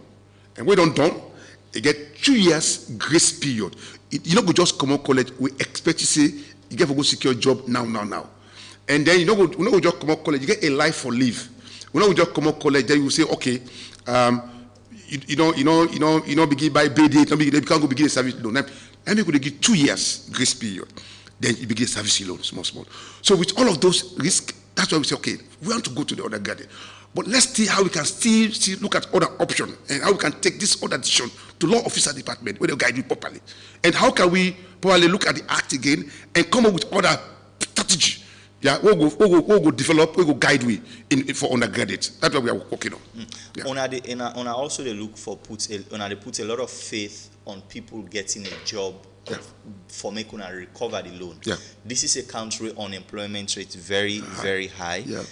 And we don't done, you get 2 years grace period. You don't go just come out college. We expect to say you get a good secure job now. And then you don't go just come out college. You get a life for leave. We don't just come out college. Then you say, okay, you know, begin by pay date. You can't go begin a service loan. And we could give 2 years grace period. Then you begin service loan, small. So with all of those risks, That's why we say, okay, we want to go to the undergraduate. But let's see how we can still look at other options and how we can take this other decision to law officer department where they guide you properly. And how can we probably look at the act again and come up with other strategy. Yeah, we'll go develop, we'll go guide we for undergraduates. That's what we are working on. Yeah. On also they look for they put a lot of faith on people getting a job for making a recover the loan. Yeah. This is a country unemployment rate very high. Yeah.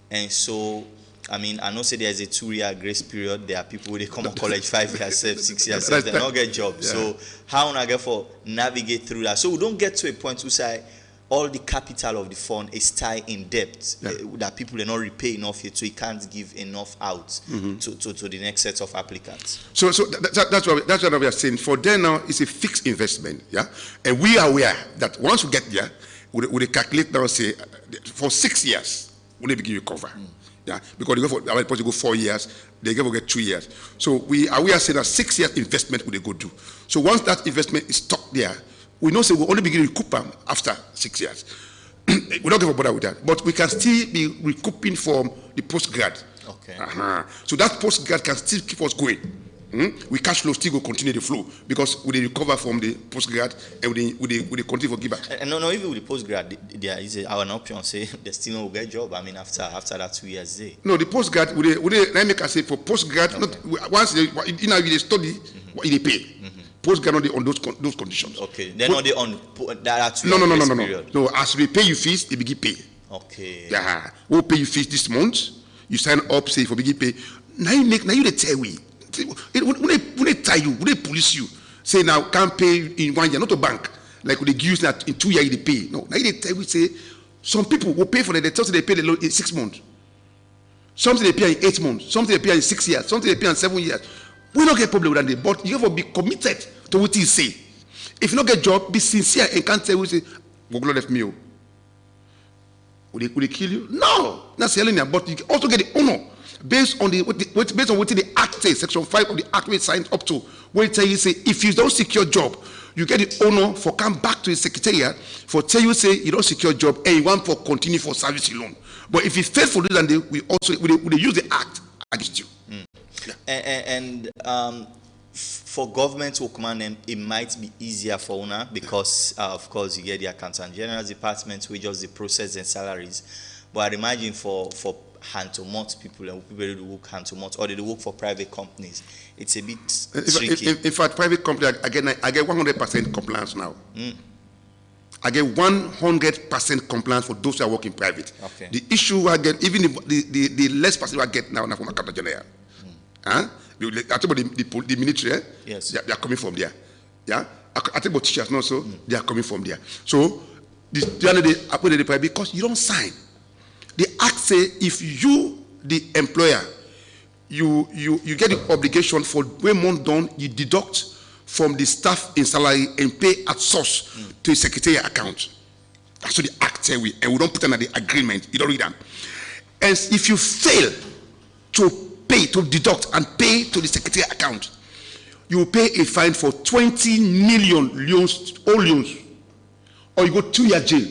And so I mean, I know say there's a 2-year grace period. There are people who they come to college 5 years, 6 years, they don't get jobs. Yeah. So how on I get for navigate through that? So we don't get to a point to say all the capital of the fund is tied in debt that people are not repay enough here, so he can't give enough out to the next set of applicants. So that's what we are saying. For them now, it's a fixed investment, yeah. And we are aware that once we get there, we calculate now say for 6 years we need to give you cover. Yeah, because they go 4 years, they get 2 years. So we are saying that 6 years investment will they go do. So once that investment is stuck there, we know say we'll only begin to recoup them after 6 years. We don't give a bother with that, but we can still be recouping from the postgrad. Okay. So that postgrad can still keep us going. We cash flow still go continue the flow because we recover from the postgrad and we continue for give back. And no, even with the postgrad, there is an option say they still no get job. I mean, after that 2 years there. No, the postgrad let me say for postgrad, not once they study, they pay. Postgrad not on those conditions. Okay, they're not on that. No. As we pay you fees, they begin pay. Okay. Yeah, we'll pay you fees this month. You sign up, say for begin pay. Now you they tell we. When they tie you, when they police you, say now can't pay in 1 year, not a bank. Like when they give that in 2 years they pay. No, now they tell we say some people will pay for it. They tell they pay the loan in 6 months. Something they pay in 8 months. Something they pay in 6 years. Something they pay in 7 years. We don't get problem with that, but you have to be committed to what you say. If you don't get job, be sincere and can't tell you say, "Go left me." Will they kill you? No, not selling them, but you also get the honor based on what the Act says, Section 5 of the Act we signed up to, where it tell you say, if you don't secure job, you get the honor for come back to the secretariat for tell you say you don't secure job and you want for continue for service loan. But if you fail for this, then we use the Act against you. And for government to command them, it might be easier for una because of course you get the Accountant General's department, which just the process and salaries. But I imagine for hand-to-mouth people and people who work hand-to-mouth or they work for private companies, it's a bit tricky. In fact, private company, I get 100% compliance now. I get 100% compliance for those who are working private. Okay. The issue I get, even the less percent I get now from Accountant General. I think about the military, yes, they are coming from there. Yeah, I think about teachers also, they are coming from there. So the private because you don't sign. The Act say if you, the employer, you get the obligation for when month done, you deduct from the staff in salary and pay at source to a secretariat account. That's what the Act say and we don't put under the agreement. You don't read them. And if you fail to pay, to deduct and pay to the secretariat account, you will pay a fine for 20 million loans, all loans, or you go 2 years jail.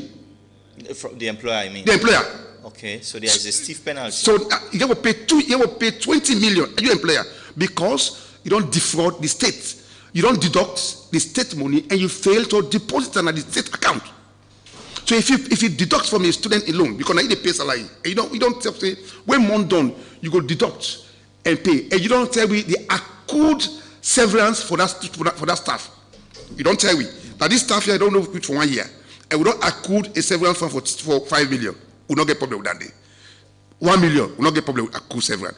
From the employer, I mean. The employer. Okay, so there is a stiff penalty. So you have to pay 20 million, you employer, because you don't defraud the state. You don't deduct the state money and you fail to deposit it on the state account. So if you deduct from a student alone, because now you pay salary, and you don't say when month done, you go deduct and pay, and you don't tell me the accrued severance for that staff. You don't tell me that this staff here I don't know which for 1 year, and we don't accrue a severance fund for 5 million. We not get problem with that day. 1 million, we not get problem with accrued severance.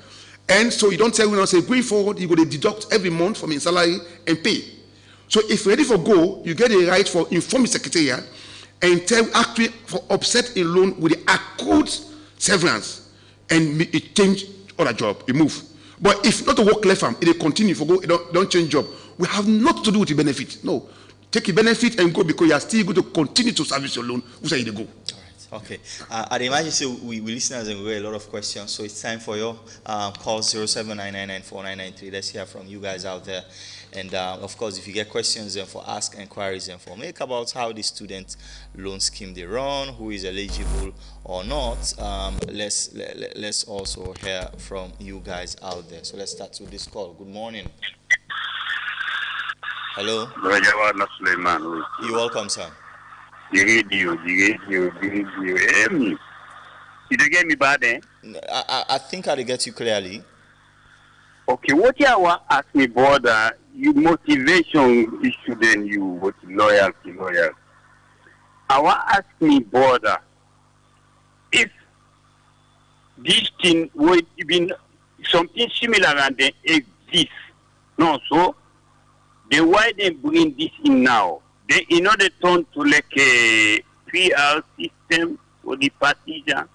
And so you don't tell me, say going forward, you go to deduct every month from your salary and pay. So if you're ready for go, you get a right for inform the secretariat and tell actually for upset a loan with the accrued severance and it change other job, it move. But if not to work left arm, it continue for go, don't change job. We have nothing to do with the benefit. No, take a benefit and go because you are still going to continue to service your loan. Who say you go? Okay. I'd imagine so we listeners and we get a lot of questions. So it's time for your call 0799949993. Let's hear from you guys out there. And of course, if you get questions and for ask inquiries and for make about how the student loan scheme they run, who is eligible or not, let's also hear from you guys out there. So let's start with this call. Good morning. Hello. You're welcome, sir. You don't get me bad, eh? I think I get you clearly. Okay, what you want ask me, brother, you motivation issue, then you what loyalty. I want ask me, brother, if this thing would be something similar and they exist, no, so then why they bring this in now? They in order turn to like a 3R system for the partisan.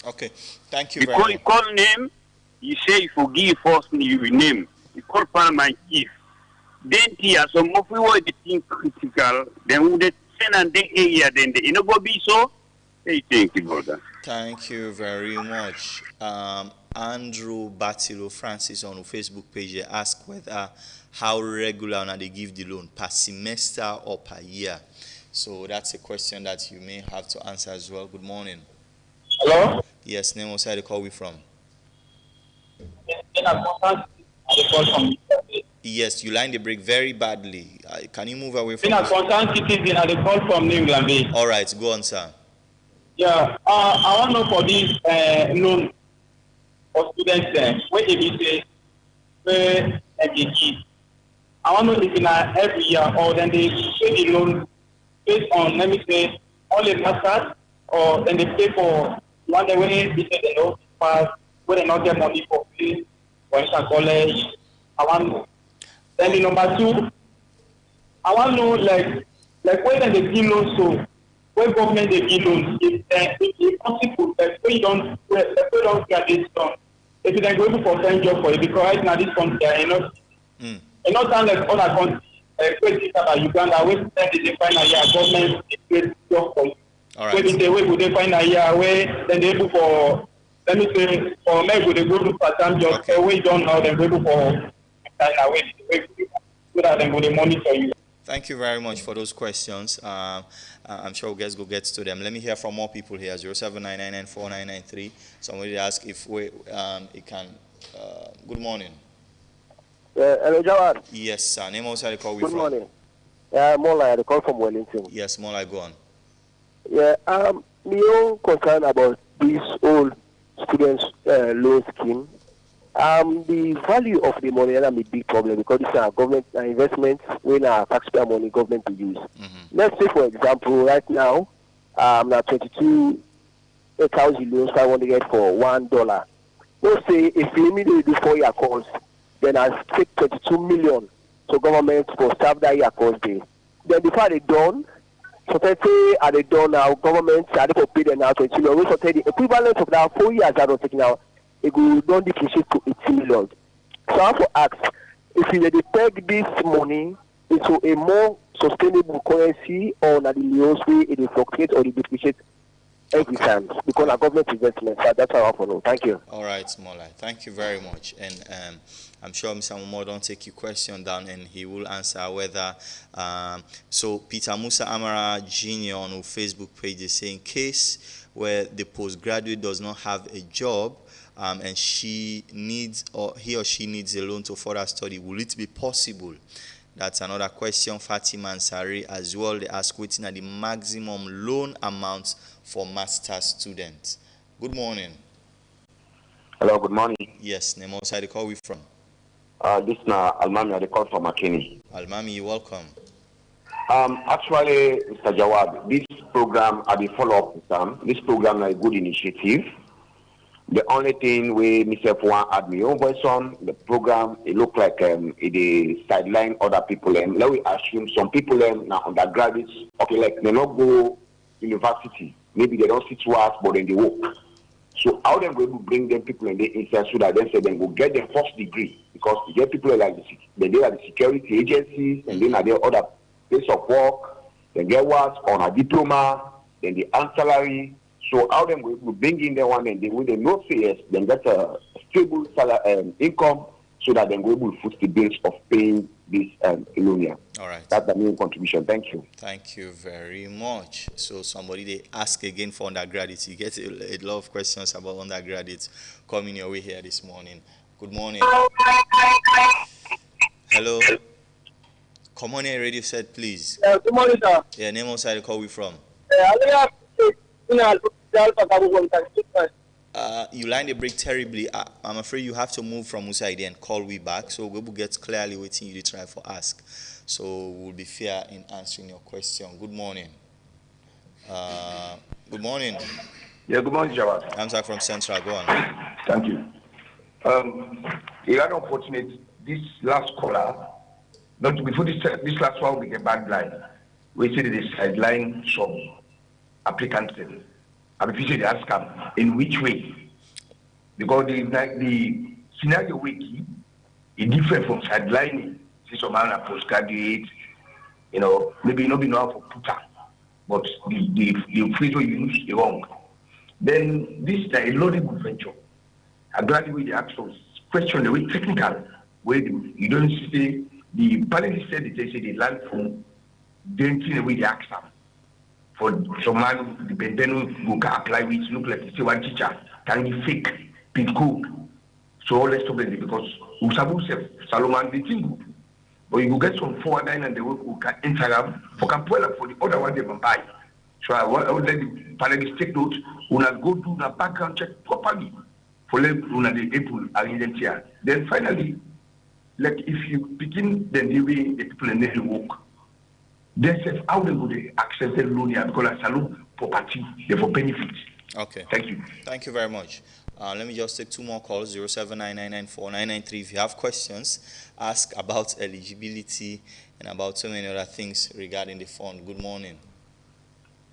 Okay, thank you because very much. You call name, you say you forgive first, you name. You call Parliament chief. Then here, some of you were the thing critical, then would they send and the area, then they go be so. Hey, thank you, brother. Thank you very much. Andrew Batilo Francis on the Facebook page they ask whether how regular now they give the loan, per semester or per year. So that's a question that you may have to answer as well. Good morning. Hello? Yes, name was where call we from. Yes, you line the break very badly. Can you move away from a concerned citizen at the call from England. All right, go on, sir. Yeah, I want to know for this loan for students where they say MDG. I want to know if in every year or then they pay the loan based on, let me say, only masters, or then they pay for one day when they say they don't pass, where they not get money for fees, for instance, college. I want. Then the number two, I want to know like where they give loans to, where government they give loans, if possible, like where you don't get this done, if you can go for same job for it, because right now this country, you know, sound like other countries, like Uganda, where they find a year government they create job for you. All right. Where they find a year where then they able for, let me say, for maybe they go to part-time job, okay. Where you don't know them able for so that they go to monitor you. Thank you very much for those questions. I'm sure guys go get to them. Let me hear from more people here. 079994993. Somebody asked if we it can. Good morning. Hello, Jawad. Yes, sir. Name also the call we Good from. morning. Mola, the call from Wellington. Yes, Mola, go on. Yeah, my own concern about this whole students' loan scheme. The value of the money is a big problem because it's a government investment when our taxpayer money government to use. Let's say, for example, right now, now 22,000 loans I want to get for $1. Let's say if we immediately do 4-year course, then I take 22 million to government for staff that year course day. Then before they done, so they say are they done now? Government are they for pay them now 20 million? So the equivalent of that 4 years I don't take now. It will don't depreciate to 18 million. So I have to ask if you peg this money into a more sustainable currency or na the loans way it will fluctuate or it depreciate every time because our government investment. So that's how I want to know. Thank you. All right, Mola. Thank you very much. And I'm sure Mr. Momo don't take your question down and he will answer whether. So Peter Musa Amara Jr. on our Facebook page is saying case where the postgraduate does not have a job. And she needs or he or she needs a loan to further study. Will it be possible? That's another question. Fatima Ansari as well. They ask waiting at the maximum loan amount for master students. Good morning. Hello, good morning. Yes, name outside the call we from. This na Almami, I call from McKinney. Almami, you're welcome. Actually, Mr. Jawad, this program I will follow up with them. This program is a good initiative. The only thing we myself want add my own voice on the program, it look like it sideline other people. Let we assume some people now undergraduates, okay, like they not go university. Maybe they don't sit to us, but then they work. So how they going to bring them people in the inside so that they say they will get their first degree because you get people like they are the security agencies and then are there other place of work. They get what on a diploma, then the ancillary. So how them will bring in the one and they will know say yes, then get a stable salary, income so that then we will foot the bills of paying this LEONE. All right. That's the main contribution. Thank you. Thank you very much. So somebody they ask again for undergraduates. You get a lot of questions about undergraduates coming your way here this morning. Good morning. Hello. Come on here, radio set, please. Good morning, sir. Yeah, name on side call we from. You line the break terribly. I'm afraid you have to move from Usai and call we back. So we will get clearly waiting you to try for ask. So we'll be fair in answering your question. Good morning. Good morning. Yeah, good morning, Jawad. I'm Zach from Central. Go on. Thank you. You are unfortunate. This last caller, not before this last one, we get bad line. We see the sideline some applicants. I'm officially ask them in which way, because the scenario we is different from sidelining. See some man a postgraduate, you know, maybe not be known for puta, but the phrase we use is wrong. Then this is a laudable venture. I graduate the actual question the way technical, where you don't say the panelists said they say they learn from dancing the way they ask them. For some man, the pendant who can apply which look like say one teacher can be fake, pin code. So let's stop it because Usabu said Salomon the thing good. But you will get some 4-9 and the work who can Instagram for Campuela for the other one they can buy. So I would let the panelists take note, who will go do the background check properly for them who the April arrangement here. Then finally, like if you begin then the way the people in the work, they say how they would access the loan here because a salon property they for benefit. Okay. Thank you. Thank you very much. Let me just take two more calls, 079994993. If you have questions, ask about eligibility and about so many other things regarding the fund. Good morning.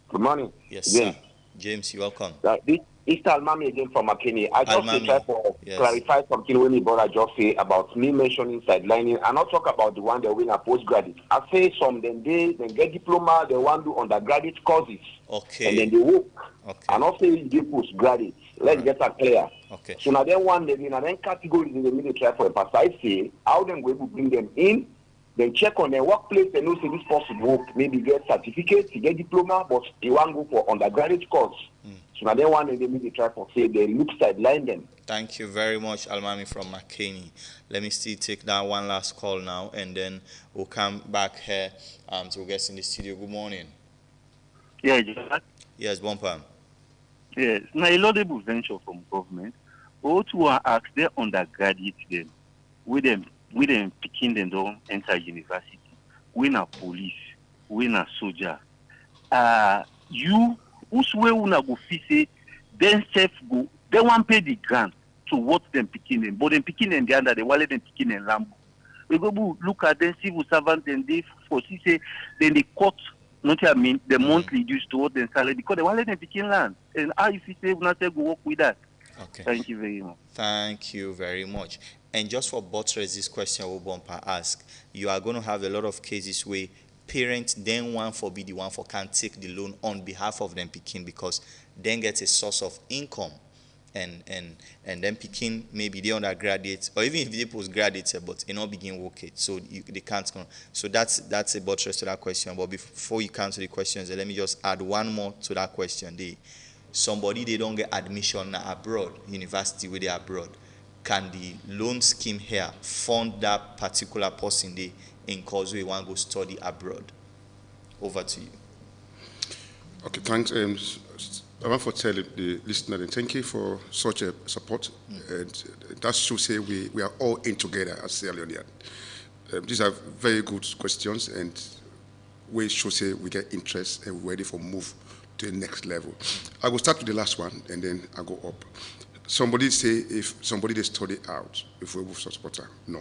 Good morning. Yes, sir. James, you're welcome. It's Almami again from McKinney. I just Almami. try to clarify something when the brother just say about me mentioning sidelining and not talk about the one that win a postgraduate. I say some then they get diploma, they want to do undergraduate courses. Okay. And then they work. Okay. And not say they postgraduate. Let's get that clear. Okay. So now then one they in then categories in the middle try for a pass. I say how then we will bring them in, then check on their workplace, they know say this person work, maybe get certificate, he get diploma, but he want to go for undergraduate course. So now they want to maybe try for say they look sideline them. Thank you very much, Almami from McKinney. Let me still take that one last call now, and then we'll come back here to guest in the studio. Good morning. Yeah, Jack. Yes, Bumper. Yes, now a laudable venture from government. All to ask their undergraduate them, with them picking them don't enter university. When a police, when a soldier, you who's way una go fit say then self go they want pay the grant to what them picking them, but them picking them the under the wallet them picking them lamb. We go look at them civil servant and they for see say then they cut not I mean the monthly dues to what them salary because they wallet them picking land. And how if you say una go work with that? Okay. Thank you very much. Thank you very much. And just for buttress this question we Bumper ask, you are going to have a lot of cases where parents then want for be the one for can take the loan on behalf of them picking because then gets a source of income and then picking maybe the undergraduates or even if they postgraduates but they not begin work it so they can't come. So that's a buttress to that question. But before you come to the questions, let me just add one more to that question. Somebody they don't get admission abroad, university where they are abroad, can the loan scheme here fund that particular person they in cause we want to go study abroad? Over to you. Okay, thanks. I want to tell the listener and thank you for such a support. And that should say we are all in together as LEONE. These are very good questions and we should say we get interest and we're ready for move to the next level. I will start with the last one and then I go up. Somebody say if somebody they study out, if we will support them. No.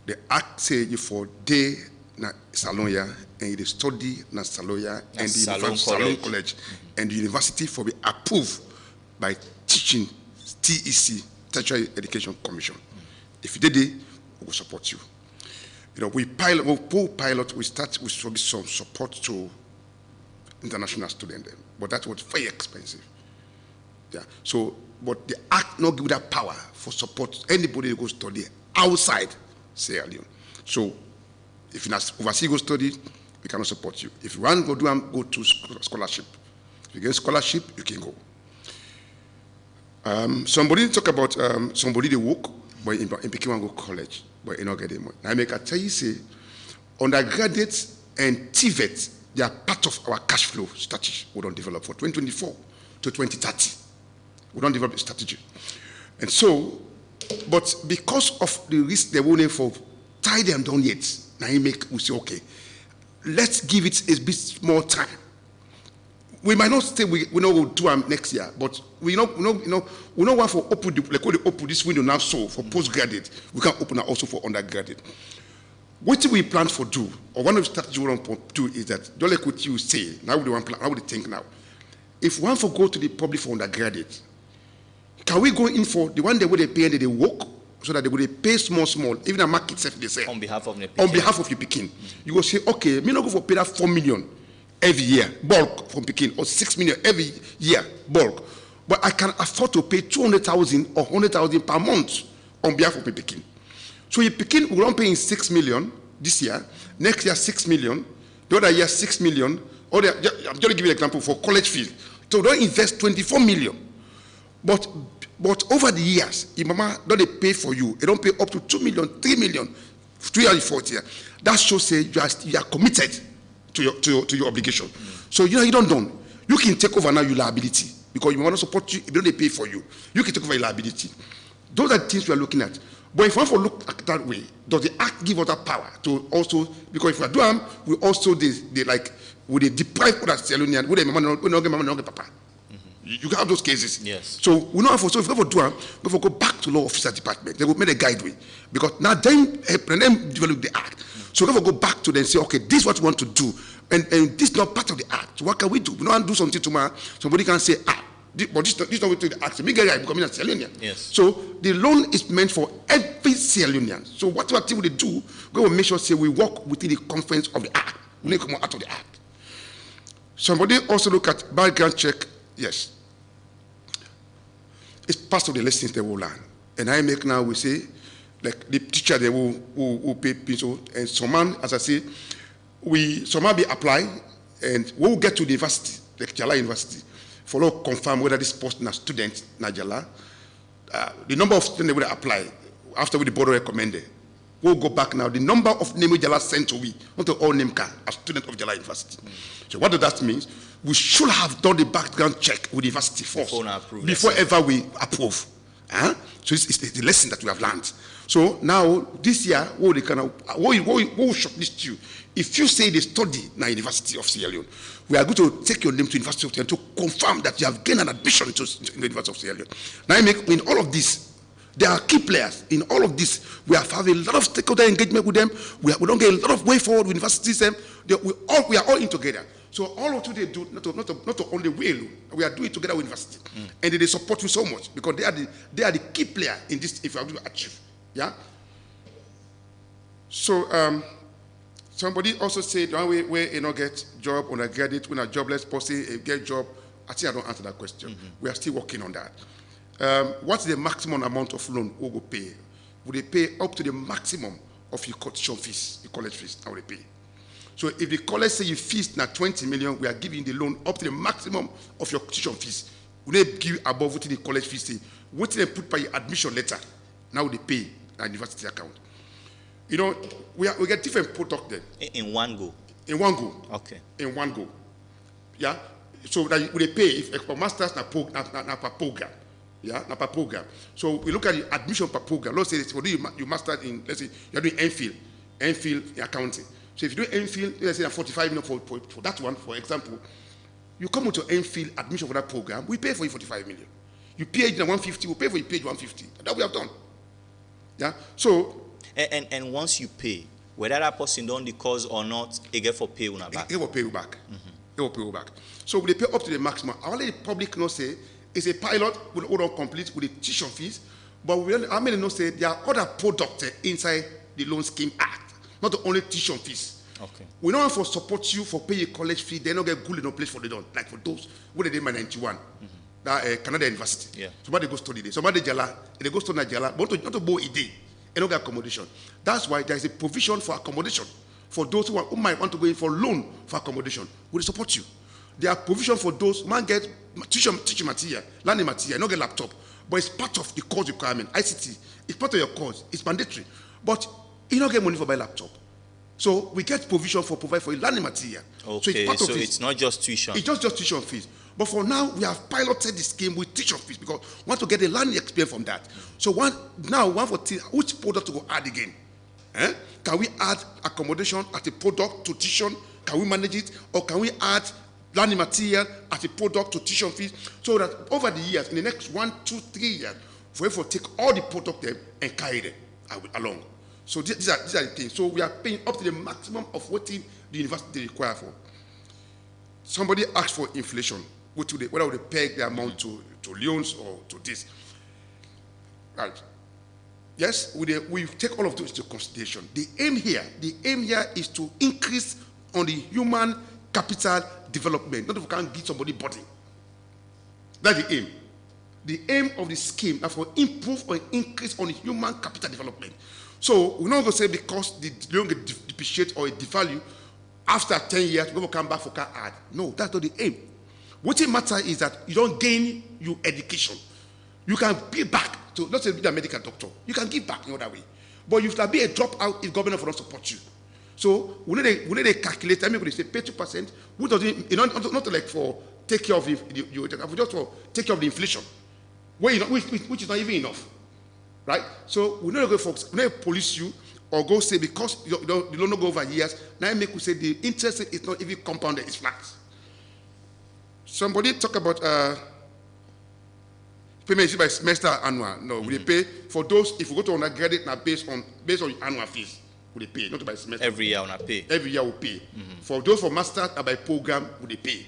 The act say for day na Saloya and the study na Saloya and the Salon College and the university for be approved by teaching TEC, Tertiary Education Commission. If you did it, we will support you. You know, we start with some support to international students, but that was very expensive. Yeah. So, but the act not give that power for support anybody who goes study outside Sierra Leone. So if you overseas go study, we cannot support you. If you want to go to scholarship. If you get scholarship, you can go. Somebody talk about somebody they work, but in Peking go college, but you not get them. I make a tell you say, undergraduates and TVET, they are part of our cash flow strategy we don't develop for 2024 to 2030. We don't develop the strategy. And so, but because of the risk they won't for tie them down yet, now we say, okay, let's give it a bit more time. We might not say we not go do them next year, but we not want for open open this window now so for postgraduate. We can open it also for undergraduate. What we plan for do, or one of the strategies we want to do is that don't let what you say. Now we want plan. How we think now. If one for go to the public for undergraduate, can we go in for the one they would pay and they work so that they would pay small, even a market self they say on behalf of the on behalf of your Pekin. You go say, okay, me not go for pay that 4 million every year bulk from Pekin or 6 million every year bulk, but I can afford to pay 200,000 or 100,000 per month on behalf of Pekin. So you Pekin will not pay 6 million this year, next year 6 million, the other year 6 million. Or I'm just give you an example for college fees. So don't invest 24 million, but over the years, your mama don't pay for you. They don't pay up to 2 million, 3 million, 3 or 4 years. That shows say you are committed to your obligation. So you don't done. You can take over now your liability because you want to support you. If they don't pay for you, you can take over your liability. Those are the things we are looking at. But if one for look at that way, does the act give us that power to also? Because if we do them, we also they like would they deprive other Sierra would they mama no get papa? You have those cases. Yes. So we know so if we do them, we go back to law officer department. They will make a guide way because now them develop the act. So we go back to them and say, okay, this is what we want to do, and this is not part of the act. So what can we do? We don't want to do something tomorrow. Somebody can say, but this is not what the act. Me get becoming a Sierra Leonean. Yes. So the loan is meant for every Sierra Leonean. So whatever thing we do, we will make sure say we work within the confines of the act. We need to come out of the act. Somebody also look at background check. Yes. It's part of the lessons they will learn. And I make now we say, like the teacher they will pay pencil and some man, as I say, some man be apply and we will get to the university, like Jala University, follow confirm whether this person is student in Jala. The number of students they will apply after the board recommended. We'll go back now. The number of name Jala sent to we, not to all name as student of Jala University. So what does that mean? We should have done the background check with the university first before ever we approve. So it's the lesson that we have learned. So now this year, we will shortlist you. If you say they study in the University of Sierra Leone, we are going to take your name to University of Sierra Leone to confirm that you have gained an admission to the University of Sierra Leone. Now in all of this, there are key players in all of this. We have a lot of stakeholder engagement with them. We don't get a lot of way forward with universities. We are all in together. So all of what they do, not to only will, we are doing it together with university, and they support you so much because they are the key player in this. If you are going to achieve, yeah. So somebody also said the one way where you not get job on a graduate when a jobless person get job. I think I don't answer that question. We are still working on that. What's the maximum amount of loan we will pay? Will they pay up to the maximum of your tuition fees, your college fees? How will they pay? So if the college say you fees now 20 million, we are giving the loan up to the maximum of your tuition fees. Will they give above what the college fees say? What they put by your admission letter? Now they pay the university account. You know, we get different products then. In one go. In one go. Okay. In one go. Yeah. So that they pay if for masters na per program. Yeah, na per program. So we look at the admission per program. Let's say you mastered in, let's say you're doing MPhil accounting. So if you do MPhil, let's say 45 million for that one, for example, you come with your MPhil admission for that program, we pay for you 45 million. You PhD 150, we pay for you PhD 150. That we have done. Yeah. So and once you pay, whether that person done the course or not, it get for pay you back. It will pay you back. It will pay you back. So we pay up to the maximum. I want the public not say it's a pilot with all complete with the tuition fees, but I mean not say there are other products inside the Loan Scheme Act, not the only tuition fees. Okay. We don't want to support you for pay your college fee. They don't get good in no place for the done. Like for those who they did my 91, that Canada University. Yeah. Somebody go study there. Somebody Jala, they go study Jala, but not to go a day. and not get accommodation. That's why there is a provision for accommodation for those who might want to go in for loan for accommodation. We will support you. There are provision for those who might get teaching material, learning material, not get laptop, but it's part of the course requirement. ICT, it's part of your course. It's mandatory. But you don't get money for buy laptop. So we get provision for provide for learning material. Okay, so it's not just tuition. It's just tuition fees. But for now, we have piloted the scheme with tuition fees because we want to get a learning experience from that. So one for which product to go add again? Can we add accommodation as a product to tuition? Can we manage it? Or can we add learning material as a product to tuition fees? So that over the years, in the next 1, 2, 3 years, we're able to take all the product them and carry them along. So these are the things. So we are paying up to the maximum of what the university require for. Somebody asked for inflation. Whether they peg the amount to loans or to this. Right. Yes, we take all of those into consideration. The aim here is to increase on the human capital development. Not if we can't give somebody body. That's the aim. The aim of the scheme is for improve or increase on the human capital development. So we're not going to say because the loan get depreciate or devalue after 10 years, we will come back for car add. No, that's not the aim. What it matters is that you don't gain your education. You can pay back to, let's say, be a medical doctor. You can give back in other way. But you have be a dropout if government will not support you. So we need to calculate. I mean, they say pay 2%. Who does it? Not like for take care of you, just for take care of the inflation, which is not even enough, right? So we need to go for, we need to police you or go say because you don't go over years. Now I make you say the interest rate is not even compounded; it's flat. Somebody talk about payment by semester annual. No, we pay for those if we go to undergraduate now based on annual fees. We pay, not by semester. Every year we pay. Every year we pay. For those for master by program, we pay.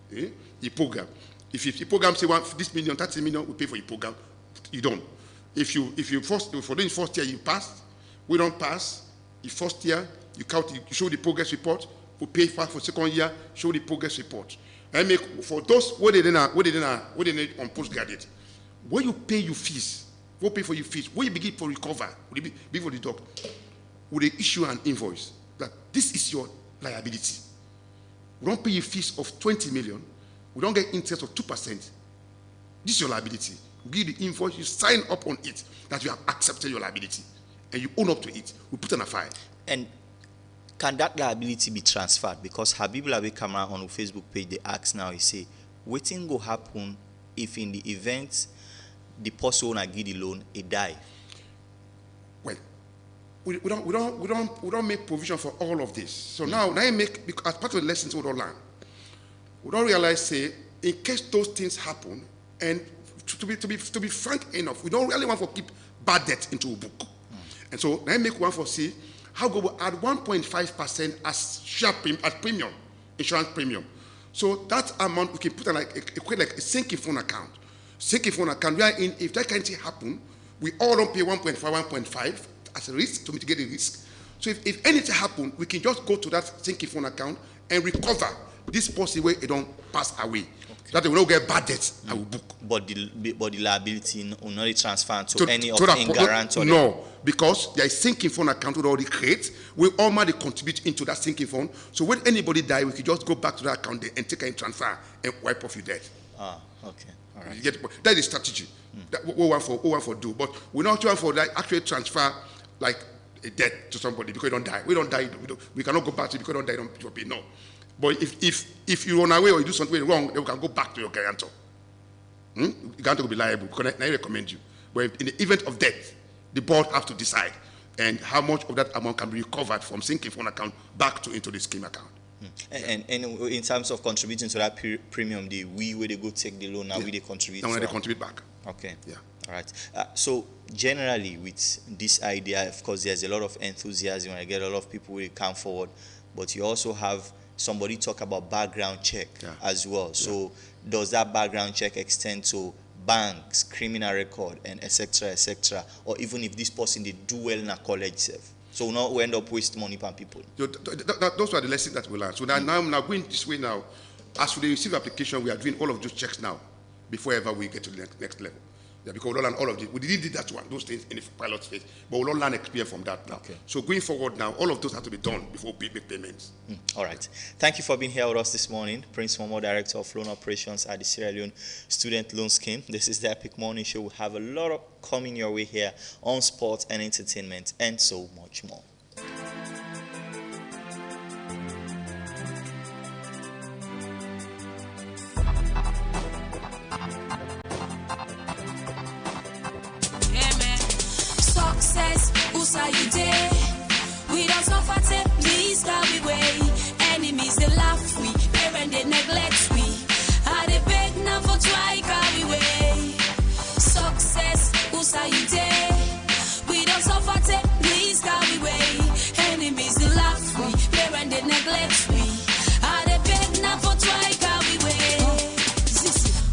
The program. If the program say this million, 30 million, we pay for your program. You don't. If you for the first year you pass, we don't pass. The first year you count, you show the progress report. We pay for second year, show the progress report. I make for those what they didn't on postgraduate. When you pay your fees, what pay for your fees? When you begin to recover, will be for the doctor. Will they issue an invoice that this is your liability? We don't pay you fees of 20 million. We don't get interest of 2%. This is your liability. We give the invoice, you sign up on it that you have accepted your liability and you own up to it. We put on a file. And can that liability be transferred? Because Habib Labe Kamara on the Facebook page, they ask now, he say, what thing go happen if in the event the person owner give the loan, he die? Well, we don't make provision for all of this. So now I make, as part of the lessons we don't learn, we don't realize, say, in case those things happen, and to be frank enough, we don't really want to keep bad debt into a book. And so I make one for see how go we add 1.5% as premium, insurance premium. So that amount we can put on equate like a sinking fund account. Sinking fund account, we are in, if that kind of thing happen, we all don't pay 1.5 as a risk to mitigate the risk. So if anything happen, we can just go to that sinking fund account and recover this policy where it don't pass away. Okay. That they will not get bad debts, I will book. But the liability will not transfer to any of the guarantor. No, because there is sinking fund account we already create. We all money contribute into that sinking fund. So when anybody die, we can just go back to that account and take a transfer and wipe off your debt. Ah, okay, all right. That is strategy. That we want for do, but we're not trying for like actually transfer like a debt to somebody because you don't die. We don't die. We cannot go back to it because you don't die. Don't pay. No. But if you run away or you do something wrong, then we can go back to your guarantor. The guarantor will be liable because I recommend you. But in the event of death, the board have to decide and how much of that amount can be recovered from sinking fund account back into the scheme account. And in terms of contributing to that premium, where they go take the loan, now we they contribute. Now they contribute back. Okay. Yeah. All right. So generally, with this idea, of course, there's a lot of enthusiasm and I get a lot of people who come forward, but you also have somebody talk about background check as well. So does that background check extend to banks, criminal record, and etc., or even if this person they do well in a college self? So we end up wasting money on people. Those are the lessons that we learn. So now I'm going this way now. As we receive application, we are doing all of those checks now before ever we get to the next level. Yeah, because we learn all of this. We did that one, those things in the pilot phase, but we'll learn experience from that now. Okay. So going forward now, all of those have to be done before big payments. All right. Thank you for being here with us this morning. Prince Momo, Director of Loan Operations at the Sierra Leone Student Loan Scheme. This is the Epic Morning Show. We have a lot of coming your way here on sports and entertainment and so much more. Success, who's are you there? We don't suffer, please God we way. Enemies they laugh we, parents they neglect we. Are they beg now for try God we way? Success, who's are you there? We don't suffer, please God we way. Enemies they laugh we, parents they neglect we. Are they beg now for try God we way?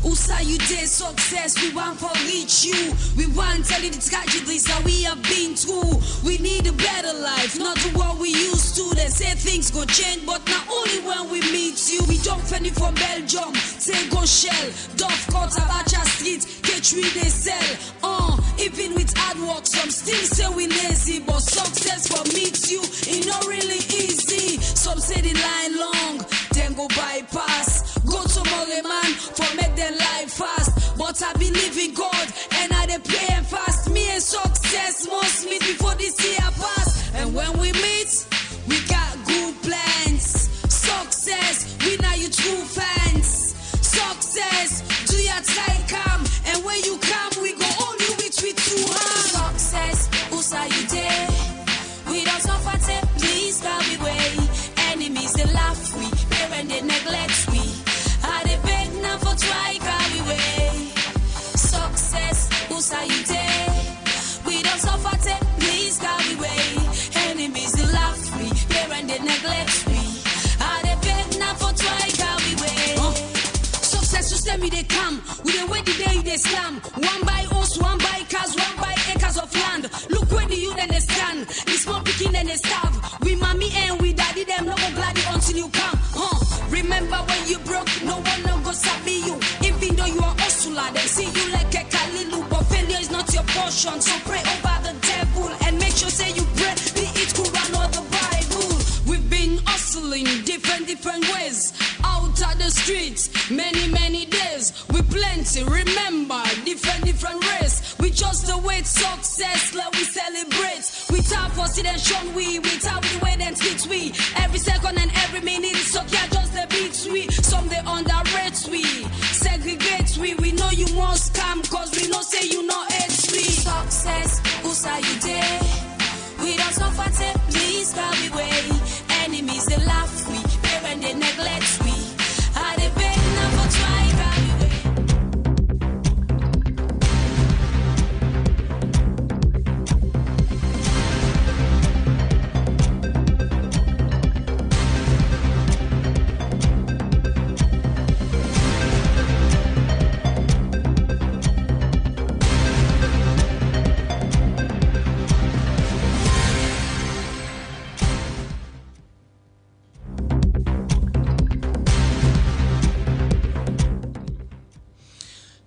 Usa you did success, we want to reach you. We want to tell you the tragedies that we have been through. We need a better life, not the one we used to. They say things go change, but not only when we meet you. We jump fending from Belgium, take on Shell, Dove Court, Abacha Street, K3 they sell. Even with hard work, some still say we lazy, but success for meet you, it not really easy. Some say the line long, then go bypass. Go to man for make their life fast. But I believe in God and I they pray and fast. Me and success must meet before this year pass. And when we meet, we got good plans. Success, we now you true fans. Success, do your try come. And when you come, we go on you with two hands. Success, who's are you there? We don't suffer, please God we way. Enemies they laugh we, parents they neglect we. Are they beg now for try God we way? Success, who's are you there? We don't suffer, please God we way. Enemies they laugh we, parents they neglect we. Are they beg now for try God we way? Success to tell me they come, we the way the day they slam. One by us, one by cars, one by acres of land. Look where the youth and they stand, the small picking and they starve. We mommy and we daddy them no go glad until you come. Remember when you broke, no one no go sabi you. Even though you are hustler, they see you like a Kalilu. But failure is not your portion, so pray over the devil and make sure say you pray, be it Quran or the Bible. We've been hustling different ways out of the streets, many days. We plenty, remember different race. We just await success like we celebrate. We tap for sit and shown we tap with the way then treat we. Every second and every minute it's okay, just the beats we. Some they underrate we, segregate we know you must come cause we know say you know hate we. Success, who's are you there? We don't suffer, please God we way. Enemies they laugh we, parents they neglect we. Are they beg now for try God we way?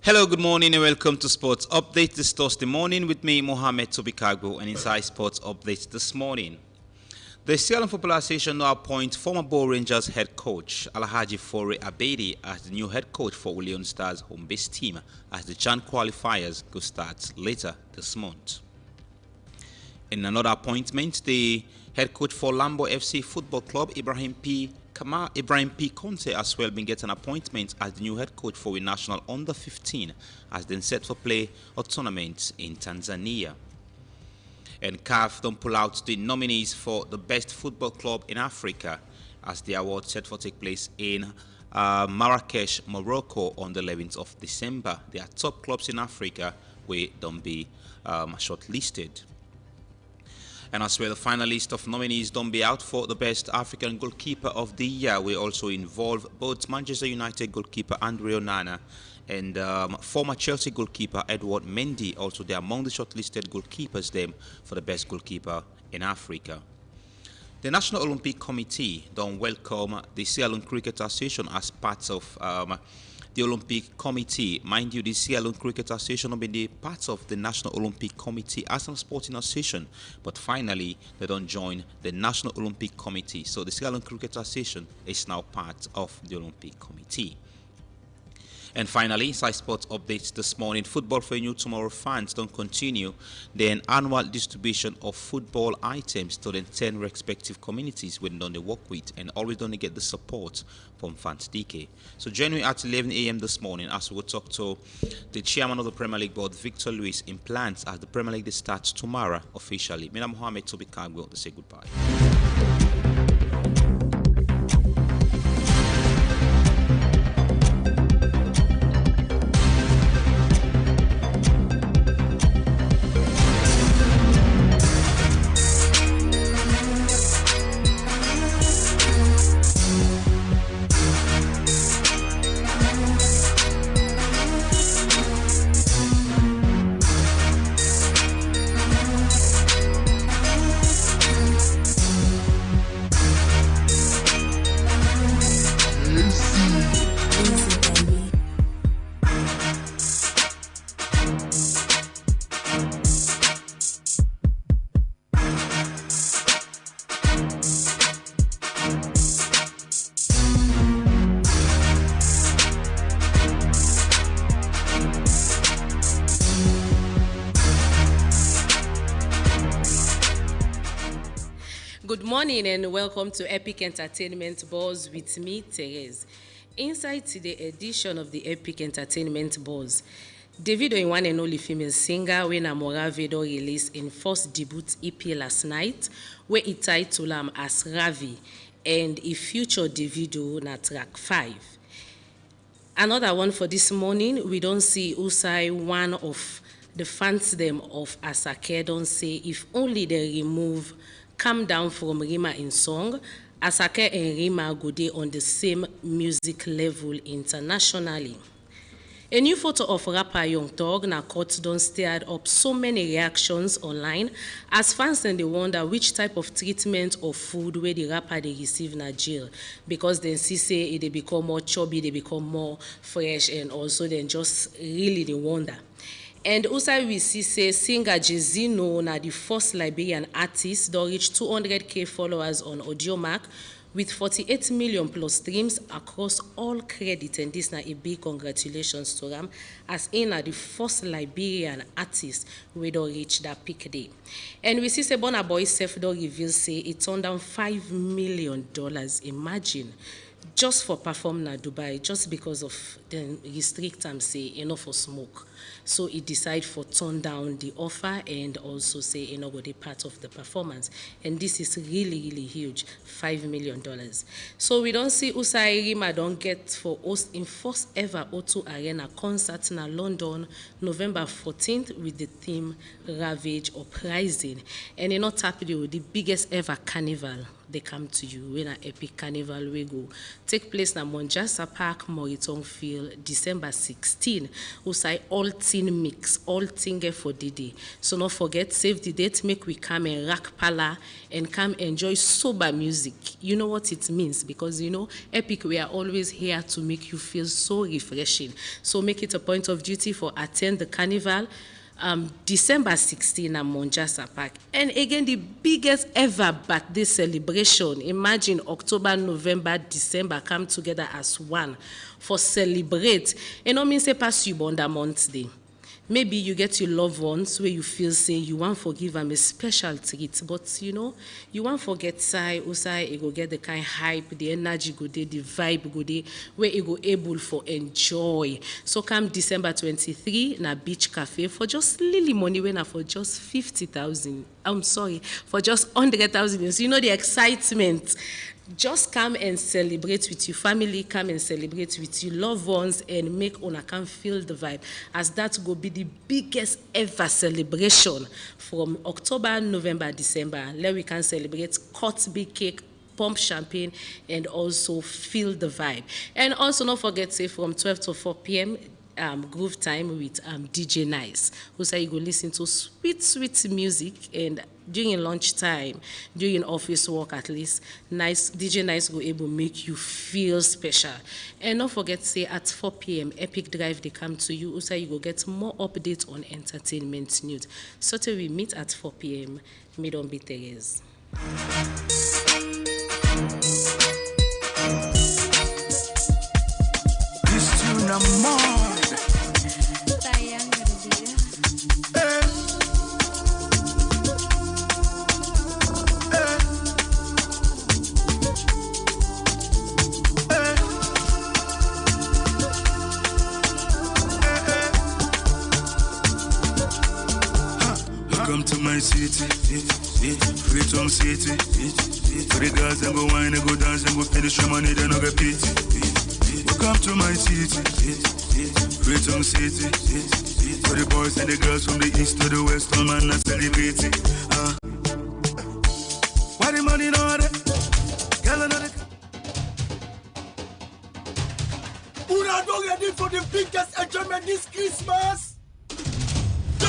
Hello, good morning and welcome to Sports Update this Thursday morning with me, Mohamed Tobikagbo, and inside Sports Update this morning. The Sierra Leone Football Association now appoints former Bo Rangers head coach Alhaji Fore Abedi as the new head coach for Leone Stars home-based team as the CHAN qualifiers go start later this month. In another appointment, the head coach for Lambo FC Football Club, Ibrahim P. Conte, as well been getting an appointment as the new head coach for the national under-15 as then set for play a tournament in Tanzania. And CAF don't pull out the nominees for the best football club in Africa as the award set for take place in Marrakesh, Morocco on the 11th of December. There are top clubs in Africa where don't be shortlisted. And as well, the final list of nominees don't be out for the best African goalkeeper of the year. We also involve both Manchester United goalkeeper Andre Onana and former Chelsea goalkeeper Edward Mendy. Also, they're among the shortlisted goalkeepers them for the best goalkeeper in Africa. The National Olympic Committee don't welcome the Sierra Leone Cricket Association as part of the Olympic Committee. Mind you, the Sierra Leone Cricket Association will be the part of the National Olympic Committee as a sporting association, but finally they don't join the National Olympic Committee. So the Sierra Leone Cricket Association is now part of the Olympic Committee. And finally, Inside Sports updates this morning. Football for a New Tomorrow fans don't continue the annual distribution of football items to the 10 respective communities when they work with, and always don't get the support from Fans DK. So join me at 11 a.m. this morning as we will talk to the chairman of the Premier League board, Victor Lewis, in plans as the Premier League starts tomorrow officially. Mina Mohammed Tobikag will say goodbye. Good morning and welcome to Epic Entertainment Buzz with me, Therese. Inside today's edition of the Epic Entertainment Buzz, Davido, one and only female singer, when Amora Vedo released in first debut EP last night, where it titled as Ravi, and a future Davido na track 5. Another one for this morning, we don't see Usai, one of the fans them of Asake, don't say if only they remove Come Down from Rima in song, Asake and Rima go dey on the same music level internationally. A new photo of rapper Young Thug na caught don stirred up so many reactions online as fans and they wonder which type of treatment or food where the rapper they receive na jail, because then see say they become more chubby, they become more fresh, and also then just really they wonder. And also we see say singer Jezino na the first Liberian artist that reach 200k followers on Audiomack with 48 million plus streams across all credits, and this na a big congratulations to them as in the first Liberian artist we don't reach that peak day. And we see say Burna Boy self don't reveal say it turned down $5 million. Imagine. Just for performing at Dubai, just because of the restrict time, say enough for smoke. So he decided for turn down the offer and also say go be part of the performance. And this is really, really huge, $5 million. So we don't see Usai Rima don't get for host in first ever O2 Arena concert in London, November 14th with the theme Ravage Uprising. And tap the biggest ever carnival. They come to you when an epic carnival will go take place na Monjasa Park, Moriton Field, December 16. Usai all teen mix, all tinge for the day. So not forget, save the date, make we come and rack pala and come enjoy sober music. You know what it means, because Epic, we are always here to make you feel so refreshing. So make it a point of duty for attend the carnival. December 16 at Monjasa Park. And again, the biggest ever birthday celebration. Imagine October, November, December come together as one for celebrate. And I mean say pass you bond a month day. Maybe you get your loved ones where you feel say you want forgive them a special treat, but you want forget say usai you go get the kind hype, the energy go there, the vibe go there, where you go able for enjoy. So come December 23 na Beach Cafe for just lily money when for just 50,000. I'm sorry, for just 100,000. So the excitement. Just come and celebrate with your family, come and celebrate with your loved ones, and make una can feel the vibe, as that will be the biggest ever celebration from October, November, December. Let we can celebrate, cut big cake, pump champagne, and also feel the vibe. And also not forget, say from 12 to 4 p.m. Groove time with DJ Nice, who say you go listen to sweet music and during lunchtime, during office work at least, DJ Nice go able make you feel special. And don't forget, say at 4 p.m. Epic Drive they come to you. Also, you go get more updates on entertainment news. So till we meet at 4 p.m. Me don't be Therese. This tune I'm mad. Welcome to my city, Freetown City. For the girls and go wine and go dance and go finish your money, then I get pity. Welcome to my city, Freetown City. For the boys and the girls from the east to the west, all man are celebrating. Why the money not there? Girl another. Una don't ready for the biggest enjoyment this Christmas?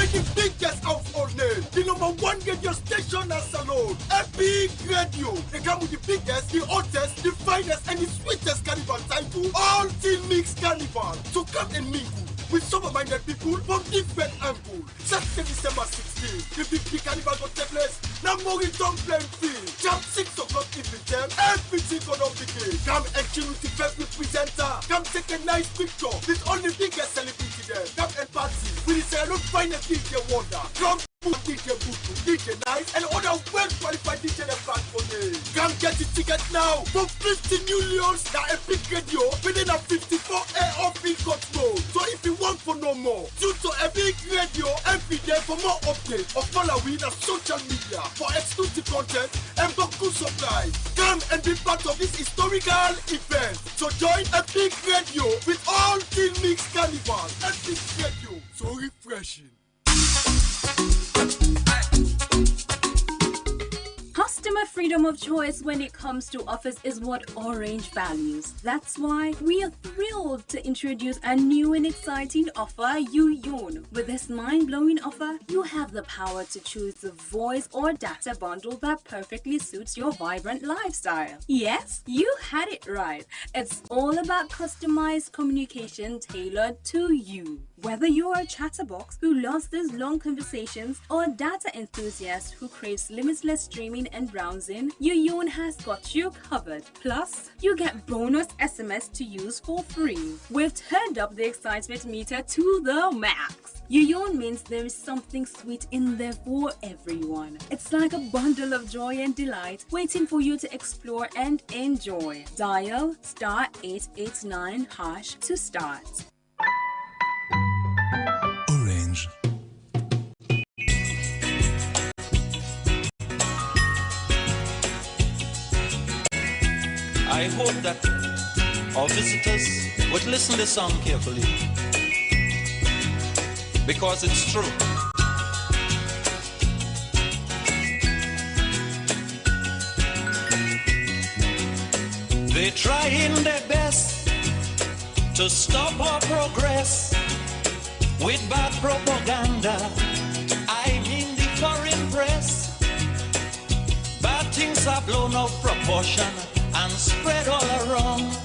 The biggest household name, the #1 radio station as alone, Epic Radio. They come with the biggest, the hottest, the finest, and the sweetest carnival title, all team mix carnival. So come and mingle with sober-minded people from different angles. Saturday, December 16th, the big carnival will take place. Now more return playing field. Jump 6 o'clock evening time, everything gonna begin. Come and chill with the favorite presenter. Come take a nice picture with all the biggest celebrity there. Come and party with the finest DJ Wonder. Come DJ Butu, DJ Nice, and other well-qualified DJ that back for me. Come get the ticket now for 50 new Leones that Epic Radio within a 54A off control. So if you want for no more, due to Epic Radio, every day for more updates or follow we on social media for exclusive content and Boku supplies. Come and be part of this historical event. So join Epic Radio with all team mix carnival. Epic Radio, so refreshing. Customer freedom of choice when it comes to offers is what Orange values. That's why we are thrilled to introduce a new and exciting offer, LEONE. With this mind-blowing offer, you have the power to choose the voice or data bundle that perfectly suits your vibrant lifestyle. Yes, you had it right. It's all about customized communication tailored to you. Whether you're a chatterbox who loves those long conversations or a data enthusiast who craves limitless streaming and browsing, LEONE has got you covered. Plus, you get bonus SMS to use for free. We've turned up the excitement meter to the max. LEONE means there is something sweet in there for everyone. It's like a bundle of joy and delight waiting for you to explore and enjoy. Dial *889# to start. Orange. I hope that our visitors would listen to the song carefully, because it's true. They're trying their best to stop our progress with bad propaganda. I mean the foreign press. Bad things are blown out of proportion and spread all around.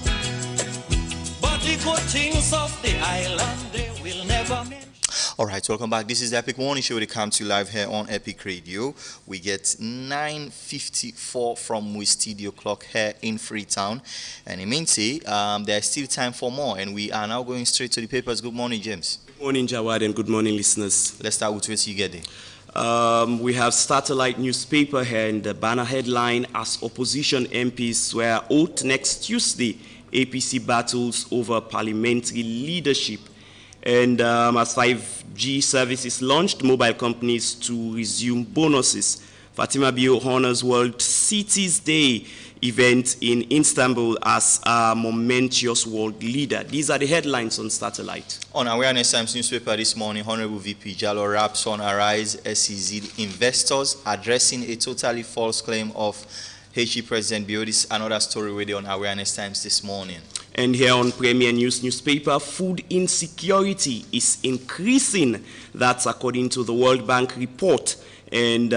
But the good things of the island, they will never mention. Alright, welcome back. This is the Epic Morning Show. They come to you live here on Epic Radio. We get 9:54 from we studio clock here in Freetown. And it means there's still time for more. And we are now going straight to the papers. Good morning, James. Good morning, Jawad, and good morning, listeners. Let's start with what you get there. We have Satellite newspaper here in the banner headline: as opposition MPs swear oath next Tuesday, APC battles over parliamentary leadership. And as 5G services launched, mobile companies to resume bonuses. Fatima Bio honors World Cities Day event in Istanbul as a momentous world leader. These are the headlines on Satellite. On Awareness Times newspaper this morning, Honorable VP Jallo raps on Arise SEZ investors addressing a totally false claim of HE President Biodis. Another story with on Awareness Times this morning. And here on Premier News newspaper, food insecurity is increasing. That's according to the World Bank report. And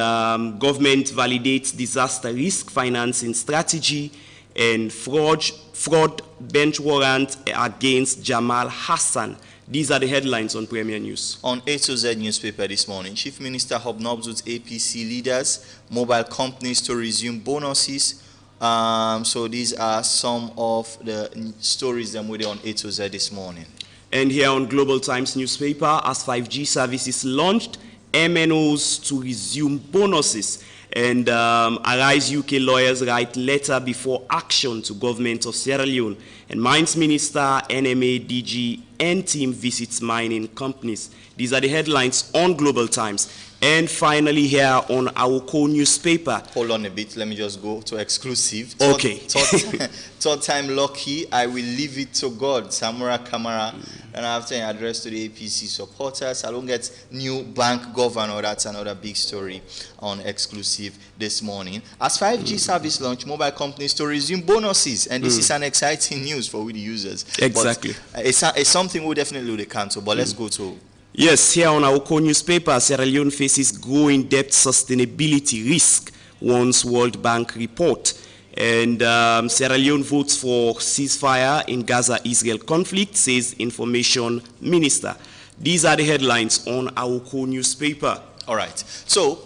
government validates disaster risk financing strategy and fraud bench warrant against Jamal Hassan. These are the headlines on Premier News. On A to Z newspaper this morning, Chief Minister hobnobs with APC leaders, mobile companies to resume bonuses. So these are some of the stories that we're on A to Z this morning. And here on Global Times newspaper, as 5G services launched, MNOs to resume bonuses. And Arise UK lawyers write letter before action to government of Sierra Leone. And Mines Minister, NMA, DG, and team visits mining companies. These are the headlines on Global Times. And finally here on our co-newspaper. Hold on a bit, let me just go to exclusive. Okay. Third time lucky, I will leave it to God. Samura Kamara. And after an address to the APC supporters, I don't get new bank governor. That's another big story on exclusive this morning. As 5G service launch, mobile companies to resume bonuses. And this is an exciting news for we the users. Exactly. But it's something we definitely look account to. But let's go to... Yes, here on our co-newspaper, Sierra Leone faces growing debt sustainability risk, warns World Bank report. And Sierra Leone votes for ceasefire in Gaza-Israel conflict, says Information Minister. These are the headlines on our co-newspaper. All right. So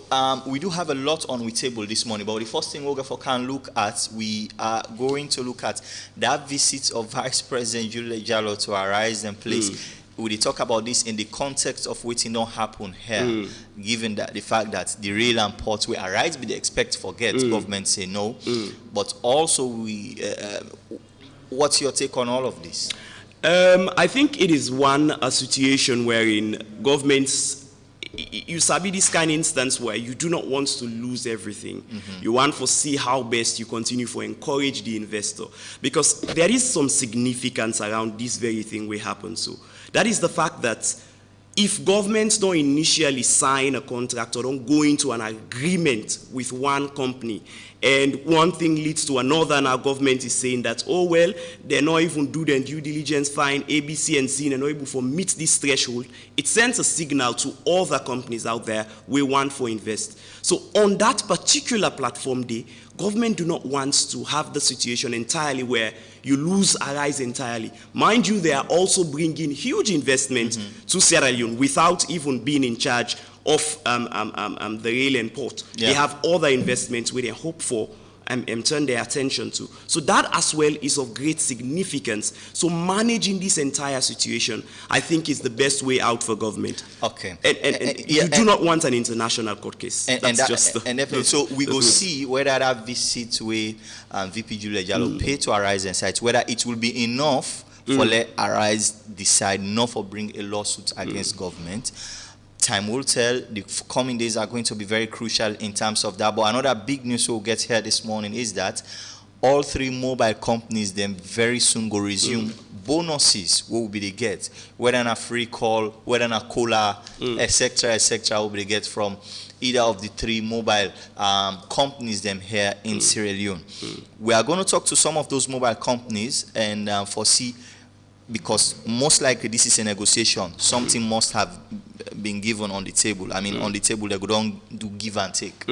we do have a lot on the table this morning, but the first thing we'll can look at, we are going to look at that visit of Vice President Julie Jallo to Arise and Place. We talk about this in the context of waiting don't happen here, given that the fact that the rail and ports will arise, but they expect forget, government say no. But also, what's your take on all of this? I think it is a situation wherein governments, you sabi this kind of instance where you do not want to lose everything. You want to see how best you continue to encourage the investor, because there is some significance around this very thing will happen. So that is the fact that if governments don't initially sign a contract or don't go into an agreement with one company, and one thing leads to another, and our government is saying that, oh, well, they're not even do their due diligence, fine, A, B, C, and C, and not able to meet this threshold, it sends a signal to other companies out there we want to invest. So on that particular platform day, government do not want to have the situation entirely where you lose Arise entirely. Mind you, they are also bringing huge investment to Sierra Leone without even being in charge of the rail and port. They have other investments where they hope for and turn their attention to. So that as well is of great significance. So managing this entire situation, I think, is the best way out for government. Okay. And you do not want an international court case. So we go see whether that visit where VP Julia Jallo pay to Arise and sites, whether it will be enough for let Arise decide not for bring a lawsuit against government. Time will tell. The coming days are going to be very crucial in terms of that. But another big news we'll get here this morning is that all three mobile companies then very soon go resume bonuses. What will be they get? Whether on a free call, whether on a cola, etc., what will they get from either of the three mobile companies them here in Sierra Leone. We are going to talk to some of those mobile companies and foresee, because most likely this is a negotiation. Something must have been given on the table. I mean, on the table they don't do give and take.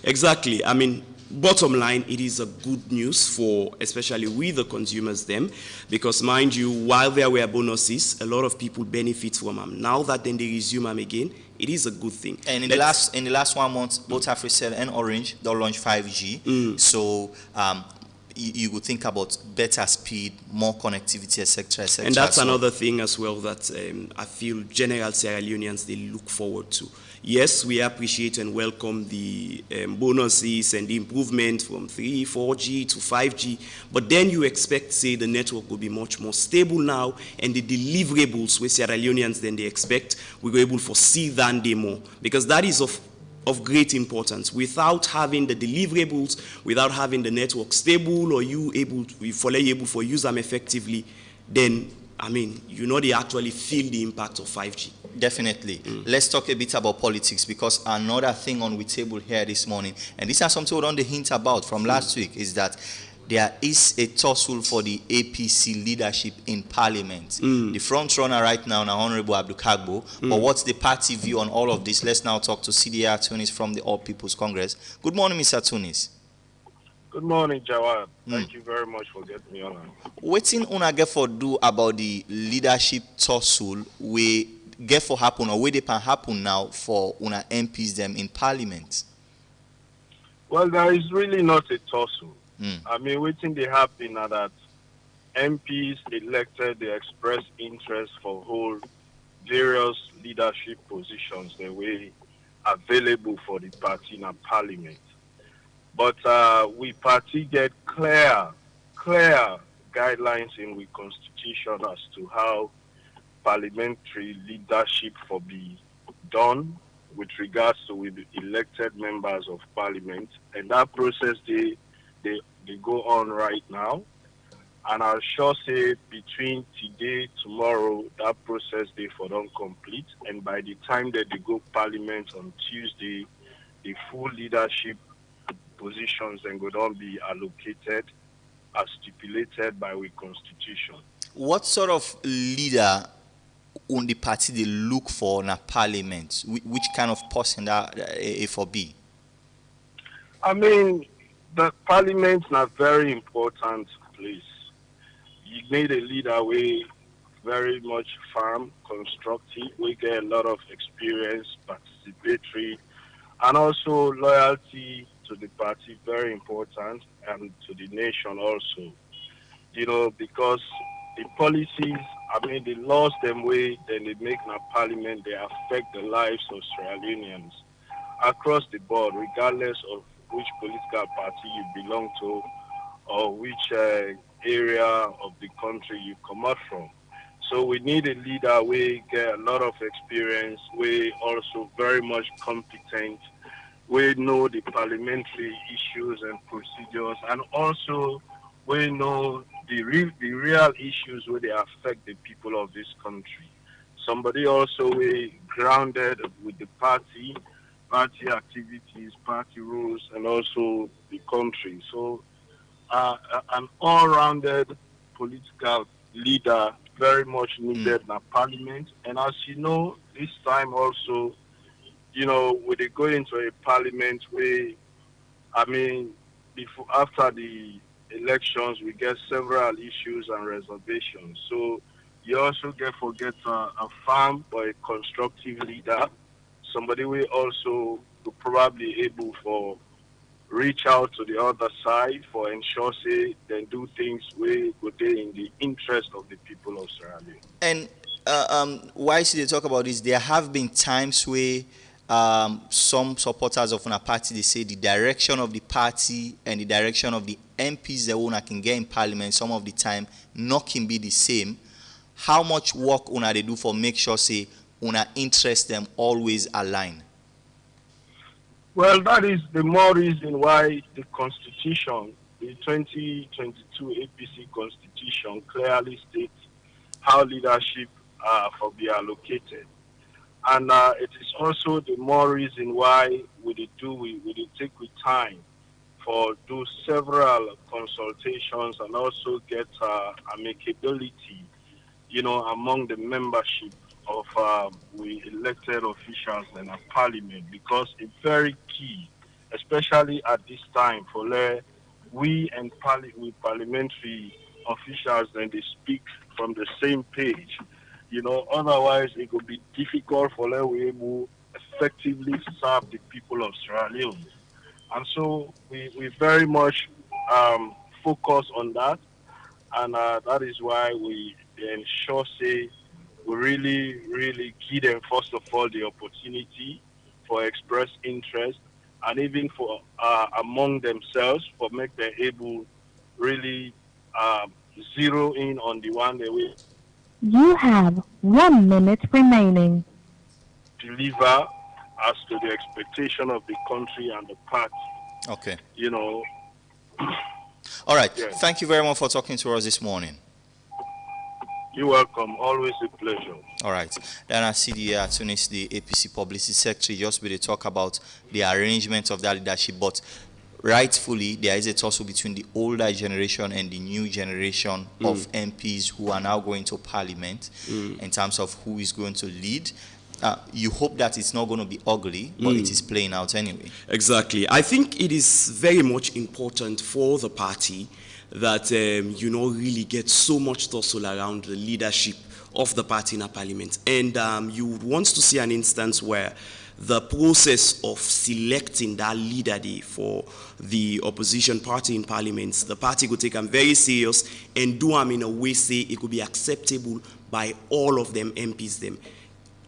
Exactly. I mean, bottom line, it is a good news for, especially we the consumers them, because mind you, while there were bonuses, a lot of people benefit from them. Now that then they resume them again, it is a good thing. And in the last 1 month, both Africell and Orange they'll launch 5G. So you would think about better speed, more connectivity, etc., etc. And that's another thing as well that I feel general Sierra Leoneans, they look forward to. Yes, we appreciate and welcome the bonuses and the improvement from 3, 4G to 5G, but then you expect, say, the network will be much more stable now, and the deliverables with Sierra Leoneans then they expect, we were able to see than they more, because that is of great importance. Without having the deliverables, without having the network stable, or you able to use them effectively, then I mean, they actually feel the impact of 5G. Definitely. Let's talk a bit about politics, because another thing on the table here this morning, and this is something we don't hint about from last week, is that there is a tussle for the APC leadership in Parliament. The front runner right now, Honorable Abdul Kagbo. But what's the party view on all of this? Let's now talk to CDR Tunis from the All People's Congress. Good morning, Mr. Tunis. Good morning, Jawad. Thank you very much for getting me on. What thing una get for do about the leadership tussle we get for happen or where they can happen now for una MPs them in Parliament? Well, there is really not a tussle. I mean, waiting they happen now that MPs elected, they express interest for hold various leadership positions that were available for the party in a Parliament. But we party get clear guidelines in the Constitution as to how parliamentary leadership for be done with regards to with the elected members of Parliament, and that process they go on right now. And I'll sure say between today, tomorrow, that process they for don't complete, and by the time that they go Parliament on Tuesday, the full leadership positions then go on be allocated as stipulated by the Constitution. What sort of leader on the party they look for in a Parliament? Which kind of person that for be? I mean, the Parliament is a very important place. You need a leader way very much firm, constructive. We get a lot of experience, participatory, and also loyalty to the party, very important, and to the nation also. You know, because the policies, I mean, the laws them way, then they make in a Parliament, they affect the lives of Sierra Leoneans across the board, regardless of which political party you belong to or which area of the country you come out from. So we need a leader we get a lot of experience, we also very much competent, we know the parliamentary issues and procedures, and also we know the real issues where they affect the people of this country. Somebody also we grounded with the party activities, party rules, and also the country. So an all-rounded political leader very much needed in a Parliament. And as you know, this time also, you know, when they go into a Parliament where, I mean, after the elections, we get several issues and reservations. So you also forget a firm but a constructive leader, somebody we also probably able for reach out to the other side for ensure say they do things we go in the interest of the people of Sierra Leone. And why should they talk about this? There have been times where some supporters of una party they say the direction of the party and the direction of the MPs that una can get in Parliament some of the time not can be the same. How much work una they do for make sure say una interest them always align? Well, that is the more reason why the Constitution, the 2022 APC Constitution, clearly states how leadership for be allocated. And it is also the more reason why we take with time for do several consultations and also get amicability, you know, among the membership of we elected officials in a Parliament, because it's very key, especially at this time, for we and parliamentary officials then they speak from the same page. You know, otherwise it could be difficult for we able effectively serve the people of Sierra Leone. And so we very much focus on that, and that is why we ensure say we really give them first of all the opportunity for express interest, and even for among themselves for make them able really zero in on the one they will You have 1 minute remaining. deliver as to the expectation of the country and the party. Okay. You know. All right. Yes. Thank you very much for talking to us this morning. You're welcome. Always a pleasure. All right. Then I see the the APC Publicity Secretary just be to talk about the arrangement of that leadership. But rightfully, there is a tussle between the older generation and the new generation of MPs who are now going to Parliament in terms of who is going to lead. You hope that it's not going to be ugly, but it is playing out anyway. Exactly. I think it is very much important for the party that you know, really get so much tussle around the leadership of the party in a parliament. And you would want to see an instance where the process of selecting that leader day for the opposition party in parliament, the party could take them very serious and do them in a way say it could be acceptable by all of them MPs them.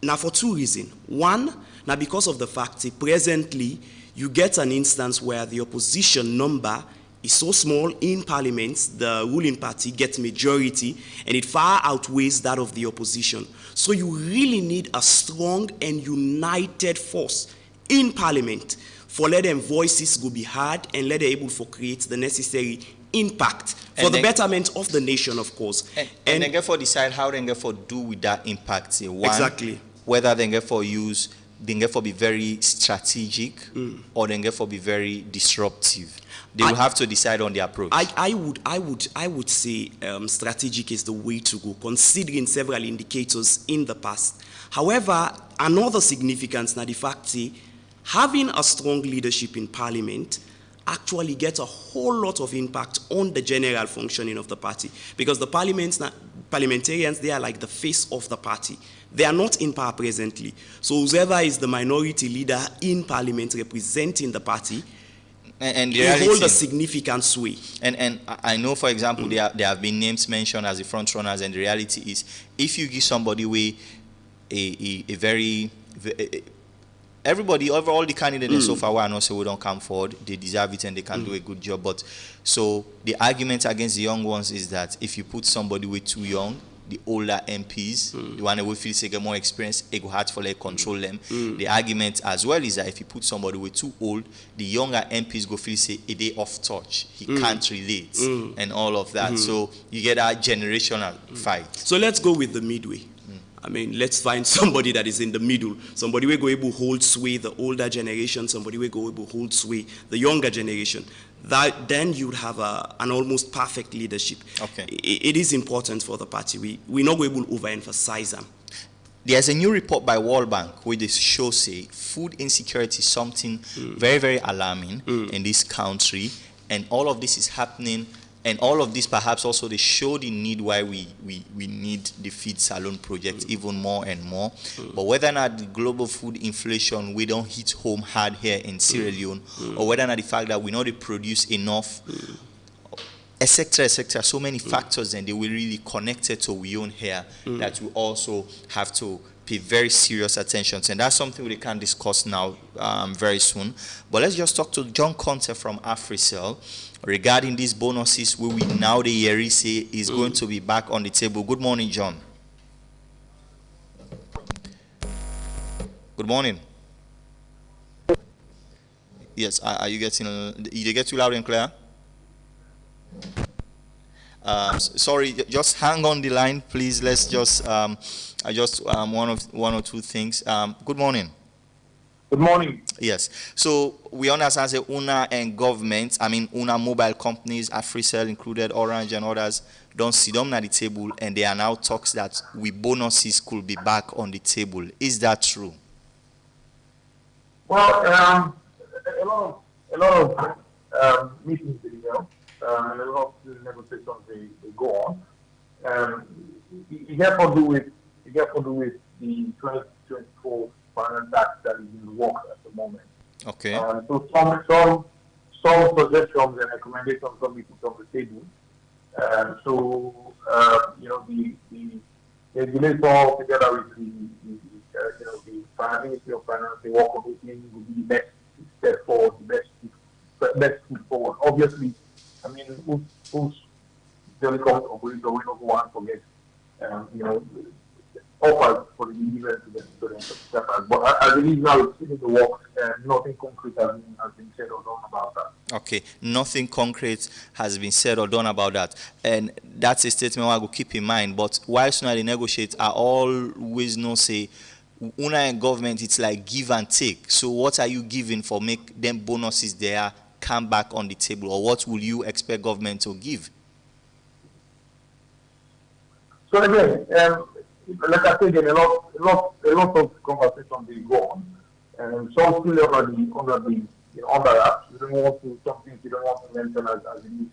Now for two reasons. One, now because of the fact that presently you get an instance where the opposition number is so small in parliament, the ruling party gets majority, and it far outweighs that of the opposition. So you really need a strong and united force in parliament for let them voices go be heard and let them able to create the necessary impact for the betterment of the nation, of course. And then therefore decide how they therefore do with that impact. Say, one, exactly. Whether they therefore use, they therefore be very strategic or they therefore be very disruptive. They will have to decide on the approach. I would say strategic is the way to go, considering several indicators in the past. However, another significance now the fact that having a strong leadership in parliament actually gets a whole lot of impact on the general functioning of the party, because the parliamentarians, they are like the face of the party. They are not in power presently. So whoever is the minority leader in parliament representing the party, and they hold a significant sway. And I know, for example, there have been names mentioned as the front runners, and the reality is, if you give somebody away everybody, all the candidates so far, I know say we don't come forward, they deserve it and they can do a good job. But so the argument against the young ones is that if you put somebody way too young, the older MPs, the one that will feel say get more experience, it will hard for like control them. The argument as well is that if you put somebody way too old, the younger MPs go feel say a day off touch, he can't relate and all of that. So you get a generational fight. So let's go with the midway. I mean, let's find somebody that is in the middle. Somebody will go able to hold sway the older generation, somebody will go able to hold sway the younger generation. That then you'd have an almost perfect leadership. Okay. It is important for the party. We're not able to overemphasize them. There's a new report by World Bank where they show say food insecurity is something very, very alarming in this country, and all of this is happening. And all of this perhaps also they show the need why we need the Feed Salon project even more and more. But whether or not the global food inflation we don't hit home hard here in Sierra Leone, or whether or not the fact that we know they produce enough, etc., etc., so many factors, and they will really connected to we own here that we also have to pay very serious attention to. And that's something we can discuss now very soon. But let's just talk to John Conte from AfriCell regarding these bonuses where we now the year say is going to be back on the table. Good morning, John. Good morning. Yes, are you getting, did you get too loud and clear? Sorry, just hang on the line, please. Let's just, one or two things. Good morning. Good morning. Yes. So we understand that UNA and government, I mean UNA mobile companies, AfriCell included, Orange and others, don't sit down at the table, and there are now talks that bonuses could be back on the table. Is that true? Well, a lot of meetings they held, and a lot of negotiations they go on. You have to do with the 2024 final tax that is in the works at the moment. Okay. So some suggestions and recommendations can be put on the table. The regulator together with the Ministry of Finance, they work on it will be the best step forward, the best foot forward. Obviously, I mean, who's telecom operator, we don't want to forget, offers for the delivery to the subscribers. But I believe now it's in the works, and nothing concrete has been said or done about that. Okay, nothing concrete has been said or done about that. And that's a statement I will keep in mind. But whilst they negotiate, I always know say, UNA and government, it's like give and take. So what are you giving for make them bonuses there come back on the table, or what will you expect government to give? So again, like I said, a lot of conversation will go on, and some still under wraps. You don't want to some things you don't want to mention as it is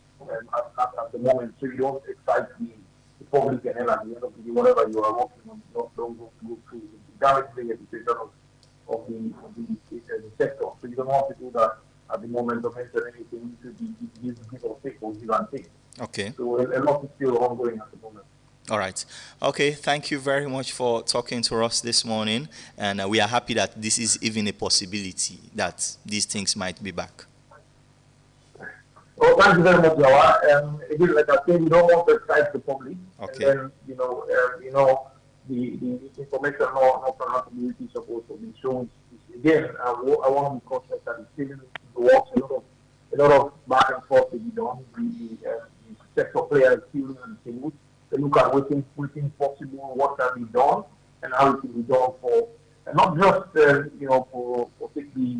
at the moment, so you don't excite the public and then at the end of the day, whatever you are working on, don't go through the damage the reputation of the sector. So you don't want people that at the moment don't mention anything to give or take or give and take. Okay. So a lot is still ongoing at the moment. All right. Okay, thank you very much for talking to us this morning, and we are happy that this is even a possibility that these things might be back. Oh, thank you very much, Jawa. Again, like I said, we don't want to excite the public. Okay. And then, the information or accountability is supposed to be shown. Again, I want to be conscious that it's still in the works. A lot of back and forth to be done. The sector players still in the table. They look at what's possible, what can be done, and how it can be done for, and not just for take the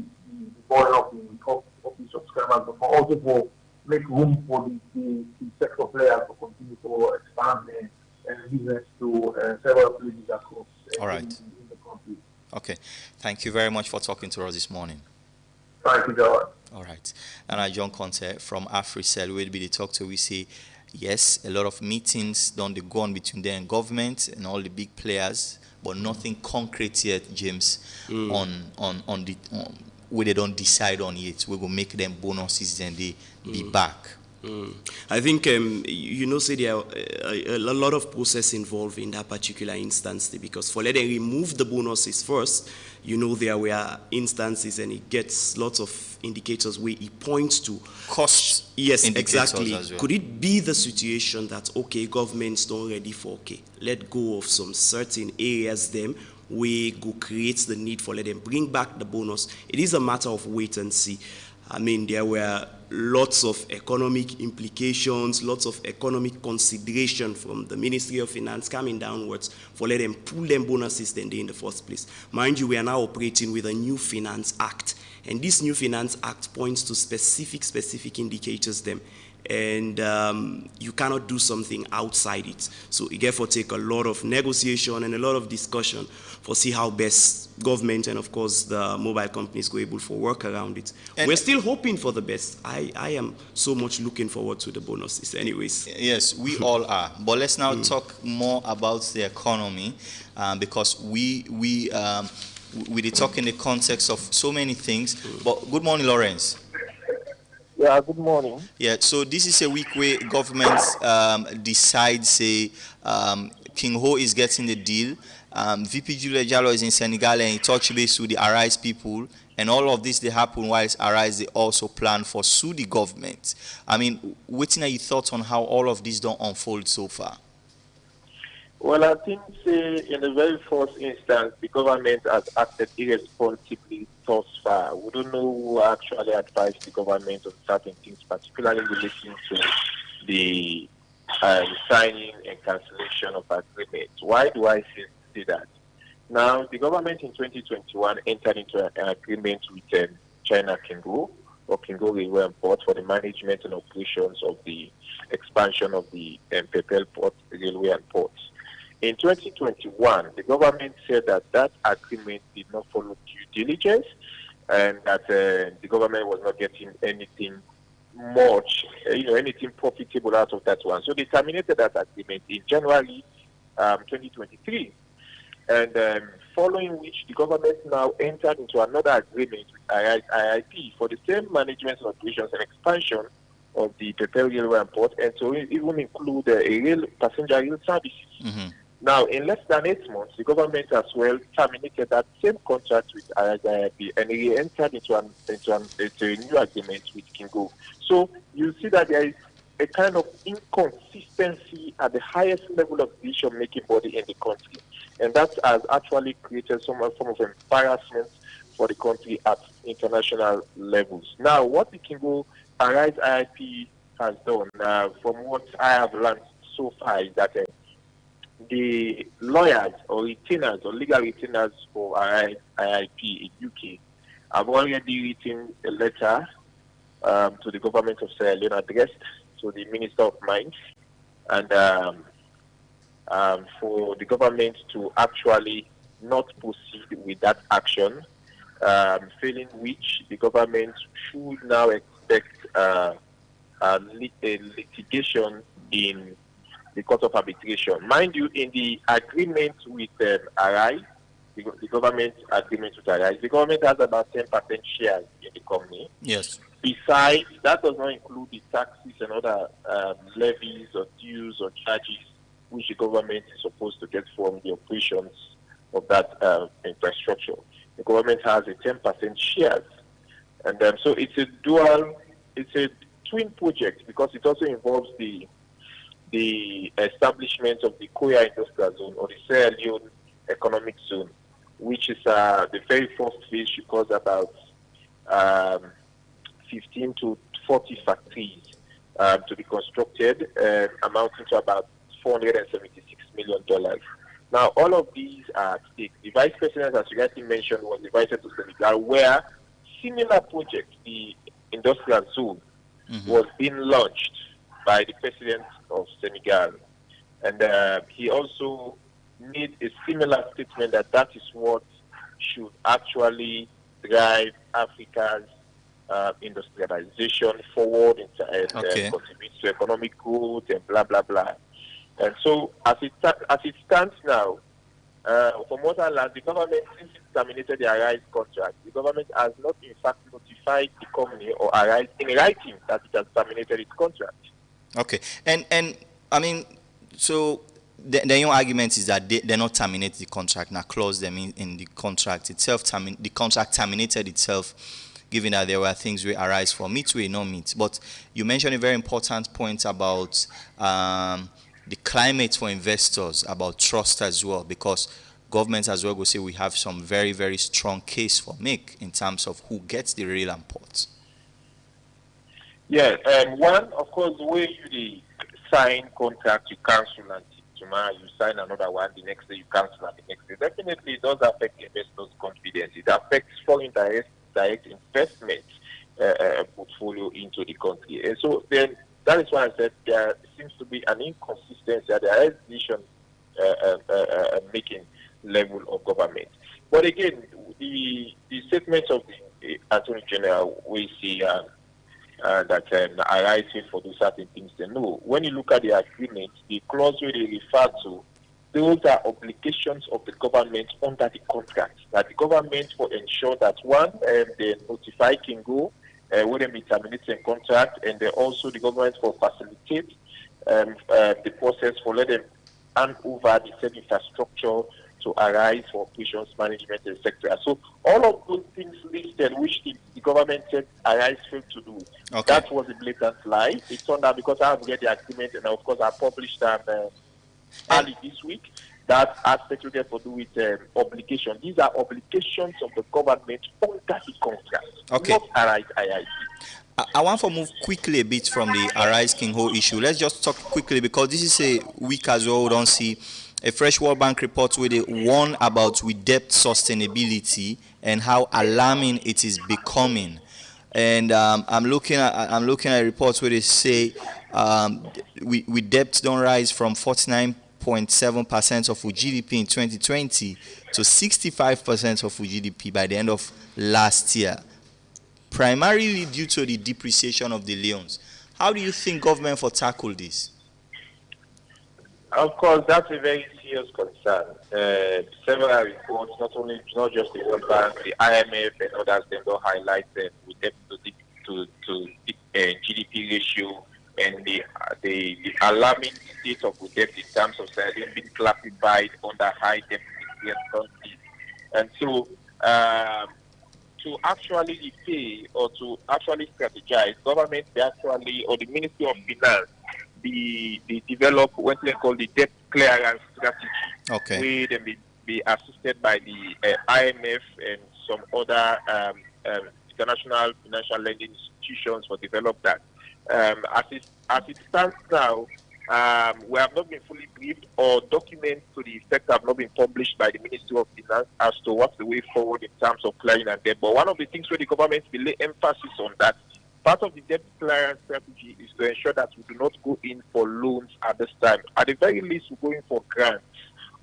burden of the subscribers, but for also for make room for the sector players to continue to expand their business to several places across in the country. Okay, thank you very much for talking to us this morning. Thank you, George. All right, and John Conte from AfriCell will be the talk to. We say yes, a lot of meetings don't go on between them and government and all the big players, but nothing concrete yet, James, on the where they don't decide on yet. We will make them bonuses and they be back. I think, say there are a lot of process involved in that particular instance, because for letting remove the bonuses first, there were instances and it gets lots of indicators where it points to cost. Yes, exactly. Well. Could it be the situation that, okay, government's not ready for, okay, let go of some certain areas then, we go create the need for let them bring back the bonus. It is a matter of wait and see. I mean, there were lots of economic implications, lots of economic consideration from the Ministry of Finance coming downwards for let them pull them bonuses then in the first place. Mind you, we are now operating with a new Finance Act. And this new Finance Act points to specific indicators them. And you cannot do something outside it. So it therefore take a lot of negotiation and a lot of discussion for see how best government and of course the mobile companies go able for work around it. And we're still hoping for the best. I am so much looking forward to the bonuses anyways. Yes, we all are. But let's now talk more about the economy because we talk in the context of so many things. But good morning, Lawrence. Yeah, good morning. Yeah, so this is a week where government decides, say, King Ho is getting the deal. VP Julia Jallo is in Senegal and he touched base with the Arise people. And all of this, they happen whilst Arise, they also plan for sue the government. I mean, what are your thoughts on how all of this don't unfold so far? Well, I think, in the very first instance, the government has acted irresponsibly thus far. We don't know who actually advised the government on certain things, particularly relating to the signing and cancellation of agreements. Why do I say that? Now, the government in 2021 entered into an agreement with China Kingo Railway and Port for the management and operations of the expansion of the Pepel Port Railway and Ports. In 2021, the government said that agreement did not follow due diligence and that the government was not getting anything much, anything profitable out of that one. So they terminated that agreement in January 2023. And following which the government now entered into another agreement with IIP for the same management and operations and expansion of the Pepel Railway and Port, and so even include passenger rail services. Mm-hmm. Now, in less than 8 months, the government as well terminated that same contract with IIP and he entered into a new agreement with Kingo. So you see that there is a kind of inconsistency at the highest level of decision-making body in the country. And that has actually created some form of embarrassment for the country at international levels. Now, what the Kingo Arise IIP has done, from what I have learned so far, is that the lawyers or retainers or legal retainers for IIP in UK have already written a letter to the government of Sierra Leone, addressed to the Minister of Mines, and for the government to actually not proceed with that action, failing which the government should now expect a litigation in the Court of Arbitration. Mind you, in the agreement with Arise, the government agreement with Arise, the government has about 10% shares in the company. Yes. Besides, that does not include the taxes and other levies or dues or charges which the government is supposed to get from the operations of that infrastructure. The government has a 10% shares. And so it's a twin project, because it also involves the establishment of the Koya Industrial Zone, or the Sierra Leone Economic Zone, which is the very first phase, should cause about 15 to 40 factories to be constructed, amounting to about $476 million. Now, all of these are at stake. The Vice President, as you rightly mentioned, was invited to Senegal, where similar project, the Industrial Zone, was being launched by the President of Senegal. And he also made a similar statement that is what should actually drive Africa's industrialization forward and contribute to economic growth and blah, blah, blah. And so, as it stands now, from what I learned, the government, since it terminated the Arise contract, the government has not, in fact, notified the company or Arise in writing that it has terminated its contract. Okay. And I mean, so the your argument is that they're not terminate the contract, now clause them in the contract itself. The contract terminated itself, given that there were things we arise for meet, we no meet. But you mentioned a very important point about the climate for investors, about trust as well, because governments as well will say we have some very, very strong case for make in terms of who gets the rail and ports. Yeah, one, of course, the way you sign contract, you cancel, and tomorrow you sign another one, the next day you cancel, and the next day. Definitely, it does affect investors' confidence. It affects foreign direct investment portfolio into the country. And so then, that is why I said there seems to be an inconsistency at the decision making level of government. But again, the statement of the Attorney General, we see that arising for those certain things. No, when you look at the agreement, the clause where they refer to, those are obligations of the government under the contract. That the government will ensure that one, they notify Kingo when they terminate the contract, and then also the government will facilitate the process for let them hand over the said infrastructure to Arise for operations management, etc. So all of those things listed, which the government said Arise failed to do, that was a blatant lie. It turned out, because I have read the agreement, and of course I published early this week, that aspect to get to do with obligation. These are obligations of the government under the contract, not Arise IIC. I want to move quickly a bit from the Arise King-Ho issue. Let's just talk quickly, because this is a week as well. We don't see a fresh World Bank report where they warn about with debt sustainability and how alarming it is becoming. And I'm looking at reports where they say with debt don't rise from 49.7% of our GDP in 2020 to 65% of our GDP by the end of last year, primarily due to the depreciation of the leones. How do you think government will tackle this? Of course, that's a very serious concern. Several reports, not just the World Bank, the IMF and others, they don't highlight with debt to GDP ratio and the alarming state of the debt in terms of being classified under high deficit countries. And so, to actually repay or to actually strategize, government actually, or the Ministry of Finance, they develop what they call the debt clearance strategy, where they may be assisted by the IMF and some other international financial lending institutions for develop that. As it stands now, we have not been fully briefed, or documents to the effect have not been published by the Ministry of Finance as to what's the way forward in terms of clearing and debt. But one of the things where the government will lay emphasis on that, part of the debt clearance strategy is to ensure that we do not go in for loans at this time. At the very least, we're going for grants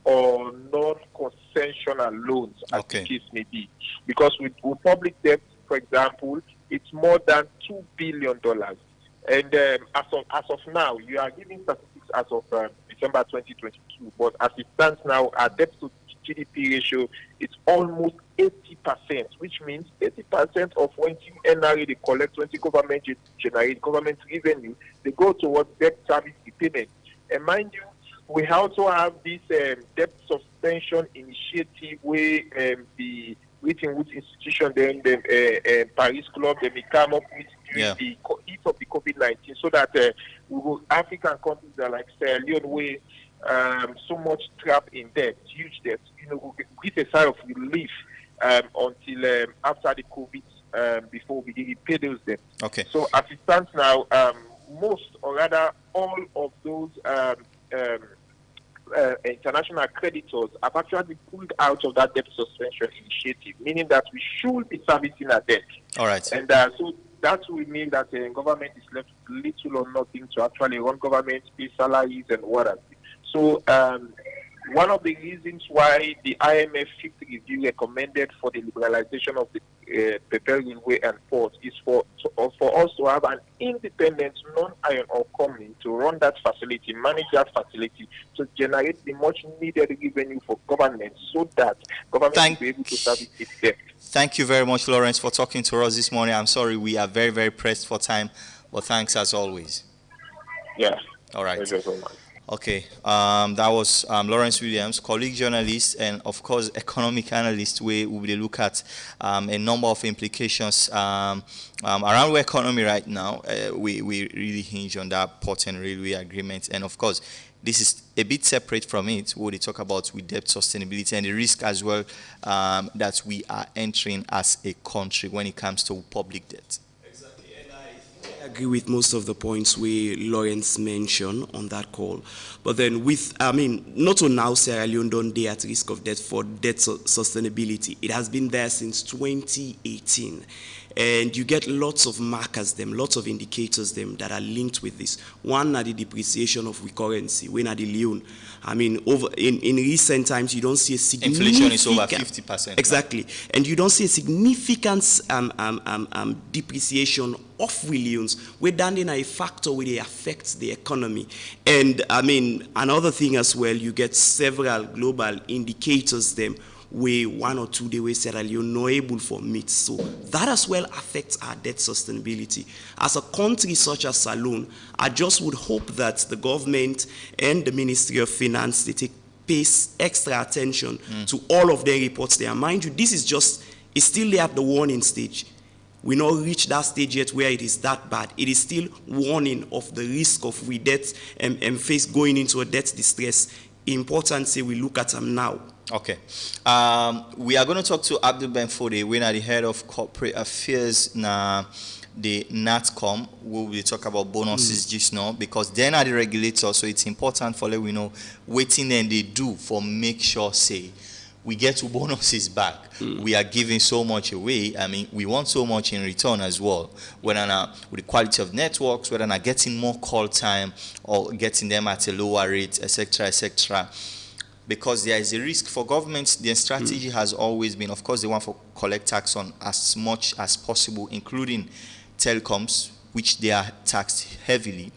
or non-concessional loans, as the case may be. Because with public debt, for example, it's more than $2 billion. And as of now, you are giving statistics as of December 2022, but as it stands now, our debt to GDP ratio is almost 80%, which means 80% of when NRA they collect, when the government generate government revenue, they go towards debt service repayment. And mind you, we also have this debt suspension initiative where the Written Woods institution, then the Paris Club, they may come up with during the heat of the COVID-19, so that we will, African countries that like Sierra Leone, where so much trapped in debt, huge debt, will get a sign of relief until after the COVID, before we repay those debts. Okay. So as it stands now, most or rather all of those international creditors have actually pulled out of that debt suspension initiative, meaning that we should be servicing our debt. All right. And so that will mean that the government is left little or nothing to actually run government, pay salaries and what have you. So one of the reasons why the IMF fifth review recommended for the liberalization of the Pepper Railway and port is for us to have an independent non-iron ore company to run that facility, manage that facility, to generate the much needed revenue for government, so that government will be able to service its debt. Thank you very much, Lawrence, for talking to us this morning. I'm sorry we are very, very pressed for time, but thanks as always. Yeah. All right. Thank you so much. Okay, that was Lawrence Williams, colleague journalist and of course economic analyst, where we will look at a number of implications around the economy right now. We really hinge on that port and railway agreement, and of course this is a bit separate from it, where they talk about with debt sustainability and the risk as well that we are entering as a country when it comes to public debt. I agree with most of the points where Lawrence mentioned on that call. But then not so now Sierra Leone don't they at risk of debt for debt sustainability. It has been there since 2018. And you get lots of markers lots of indicators that are linked with this. One are the depreciation of currency, when at the LEONE. Over in recent times, you don't see a significant... Inflation is over 50%. Exactly. And you don't see a significant depreciation of leones, where then a factor where they affect the economy. And another thing as well, you get several global indicators where 1 or 2 days Sierra Leone not able for meet. So that as well affects our debt sustainability. As a country such as Salone, I just would hope that the government and the Ministry of Finance, they pay extra attention to all of their reports there. Mind you, this is it's still there at the warning stage. We not reached that stage yet where it is that bad. It is still warning of the risk of we debt and face going into a debt distress. Important say we look at them now. Okay. We are going to talk to Abdul Benfode, when at the head of corporate affairs na the NATCOM. We will talk about bonuses just now, because then are the regulators, so it's important for we know waiting and they do for make sure say we get to bonuses back. We are giving so much away. We want so much in return as well. Whether not with the quality of networks, whether not getting more call time or getting them at a lower rate, etc., etc. Because there is a risk for governments. Their strategy has always been, of course, they want to collect tax on as much as possible, including telecoms, which they are taxed heavily.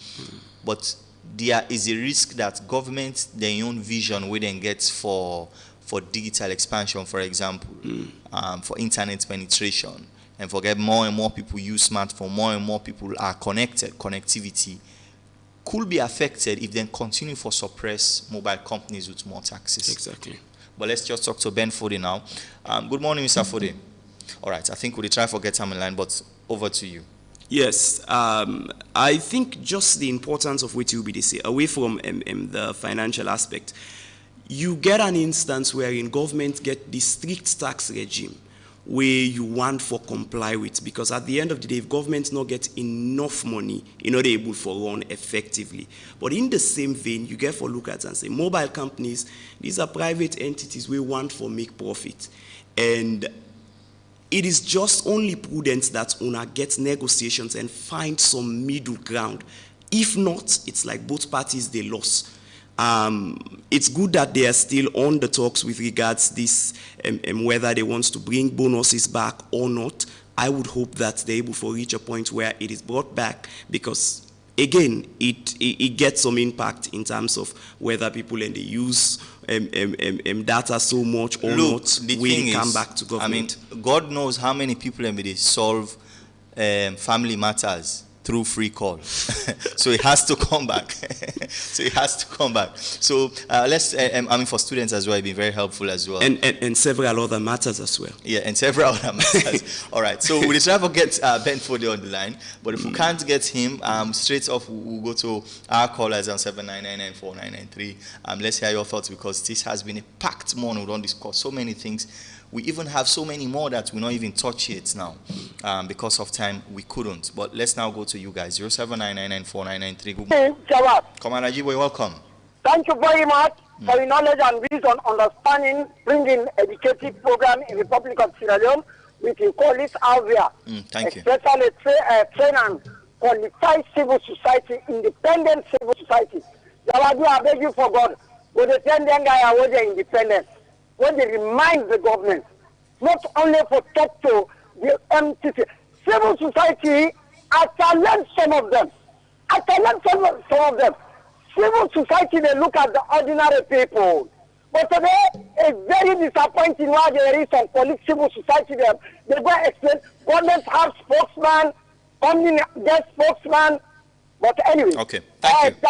But there is a risk that governments, their own vision, will then get for digital expansion, for example, for internet penetration, and forget more and more people use smartphone, more and more people are connectivity could be affected if they continue to suppress mobile companies with more taxes. Exactly. But let's just talk to Ben Fode now. Good morning, Mr. Fode. All right, I think we'll try to get him in line, but over to you. Yes, I think just the importance of what you be say, away from the financial aspect, you get an instance wherein government get the strict tax regime where you want for comply with, because at the end of the day, if government not get enough money, you're not able for run effectively. But in the same vein, you get for look at and say, mobile companies, these are private entities we want for make profit. And it is just only prudent that una get negotiations and find some middle ground. If not, it's like both parties, they lost. It's good that they are still on the talks with regards this, whether they want to bring bonuses back or not. I would hope that they're able to reach a point where it is brought back, because again, it gets some impact in terms of whether people and they use data so much or not when they come back to government. I mean, God knows how many people they solve family matters through free call. So it has to come back. So let's, I mean, for students as well, it's been very helpful as well. And several other matters as well. Yeah, and several other matters. All right, so we'll try to get Ben Fode on the line, but if we can't get him, straight off, we'll go to our callers on 79994993. Let's hear your thoughts, because this has been a packed morning. We don't discuss so many things. We even have so many more that we not even touch it now. Because of time, we couldn't. But let's now go to you guys. 079994993. Good morning. Jawad. Commander Jiboy, welcome. Thank you very much for your knowledge and wisdom, understanding, bringing educative program in the Republic of Sierra Leone with your colleagues out there. Thank you. Especially train and qualified civil society, independent civil society. Jawad, I beg you for God, with the 10 guy who are independent, when they remind the government, not only for talk to the MTC, civil society, I challenge some of them. Civil society, they look at the ordinary people. But today, it's very disappointing why there is some colleague civil society there. They go explain, government have spokesman, company get spokesman. But anyway, okay. Thank you.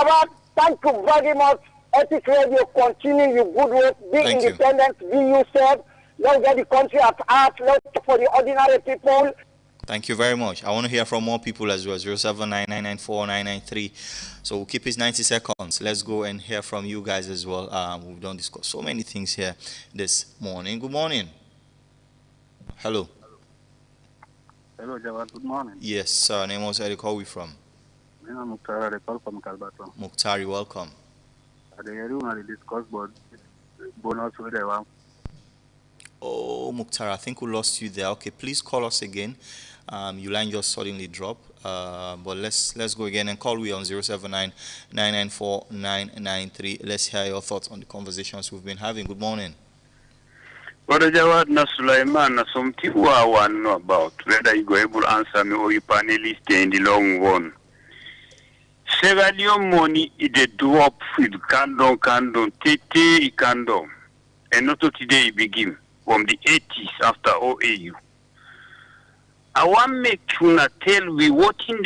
Thank you very much. Ethic Radio, continue your good work, be independent, be yourself, let's get the country at heart, let's for the ordinary people. Thank you very much. I want to hear from more people as well. 079994993. So we'll keep it 90 seconds. Let's go and hear from you guys as well. We've done discuss so many things here this morning. Good morning. Hello. Hello, Jawad. Good morning. Yes, sir. Name was Eric. Where are we from? I'm Mukhtar. I call from Calbato. Mukhtari, welcome. The area we discuss about bonus with the one. Oh, Mukhtar, I think we lost you there. Okay, please call us again. Your line just suddenly dropped. But let's go again and call we on 079994993. Let's hear your thoughts on the conversations we've been having. Good morning. Brother Jawad na Sulaiman, some people I want to know about whether you go able to answer me or you panelist in the long run. Sierra Leone money is a drop with candle, tete candle. And not today it begin from the 80s after OAU. I want to make you tell me what in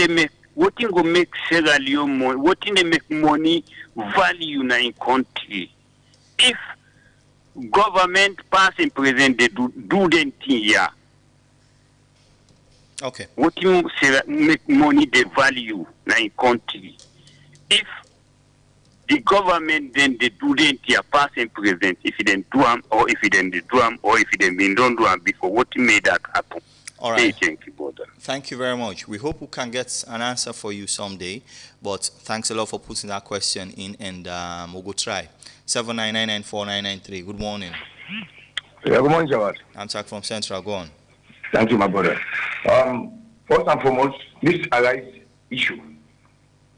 go make Sierra Leone money, what in they make money value in a country. If government past and present they do them thing here. Okay. What you make money the value in a country. If the government then they do them here past and present, if it didn't do them or if it didn't do them or if it didn't don't do them before, what made that happen? All right. Thank you, brother. Thank you very much. We hope we can get an answer for you someday. But thanks a lot for putting that question in, and we'll go try. 79994993. Good morning. Yeah, good morning, Jawad. I'm Jack from Central. Go on. Thank you, my brother. First and foremost, this arise issue.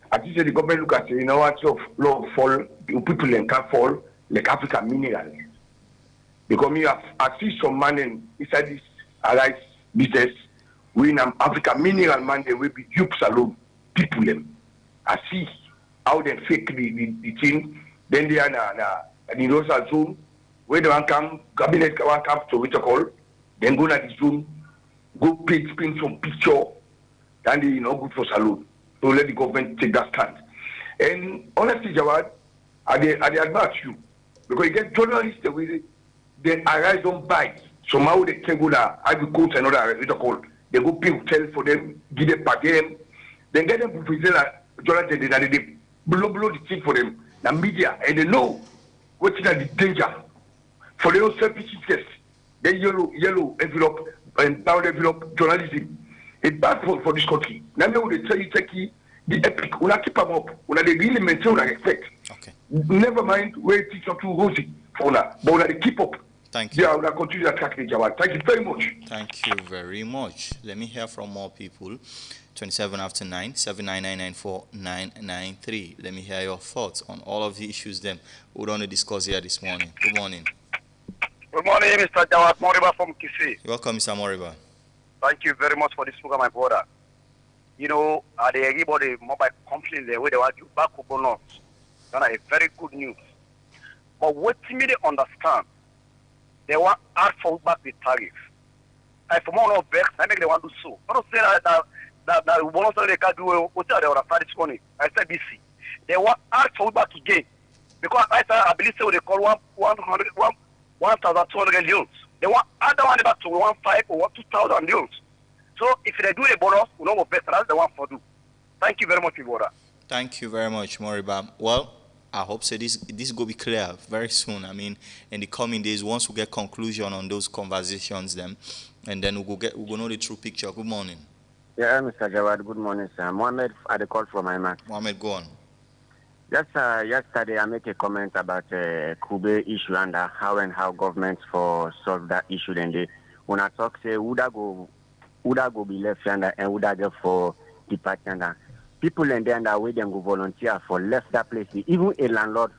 I think the government look at what law fall, people can fall like African minerals. Because I see some money inside this arise business, we in African mineral man, they will be dupes alone, people them. I see how they fake the thing, then they are in the Rosal zone, where they want come, cabinet one come to which call, then go to the zone, go print some picture, and they good for saloon. So let the government take that stand. And honestly, Jawad, I advise you, because you get journalists that they arise on bite. Somehow they can go to agriculture and other call. They go pay hotel for them, give them per game, then get them to present a journalist and they blow the thing for them. The media, and they know what's in the danger. For their own selfish interest, then yellow envelope and brown envelope journalism. It's bad for this country. Now they tell you the epic. We keep them up. We really maintain our respect. Okay. Never mind where it is not too rosy for now, but they keep up. Thank you. Yeah, we'll continue to attack the Jawad. Thank you very much. Thank you very much. Let me hear from more people. 27 after 9, 79994 Let me hear your thoughts on all of the issues them we want to discuss here this morning. Good morning. Good morning, Mr. Jawad Moriba from Kisi. You're welcome, Mr. Moriba. Thank you very much for this program, my brother. You know, they give all the mobile companies the way they want you back up bonus. That's a very good news. But what me they understand, they want ask for back the tariff. And for more of vex, I think they want to do so. I don't say that one of they can do what they understand this morning. I said BC. They want ask for back again. Because I believe so they call 1,200 euros. They want other one back to 1,500 or 2,000 euros. So if they do a bonus, we know what better. That's the one for do. Thank you very much, brother. Thank you very much, Moriba. Well, I hope so this will be clear very soon. I mean, in the coming days, once we get conclusion on those conversations, then, and then we'll know the true picture. Good morning. Yeah, Mr. Jawad. Good morning, sir. Mohammed, I had a call from my man. Mohammed, go on. Just yesterday, I made a comment about Kube issue and how government for solve that issue. Then when I talk, say would I go be left and would I go for departure? People in there and way them go volunteer for left that place. Even a landlord,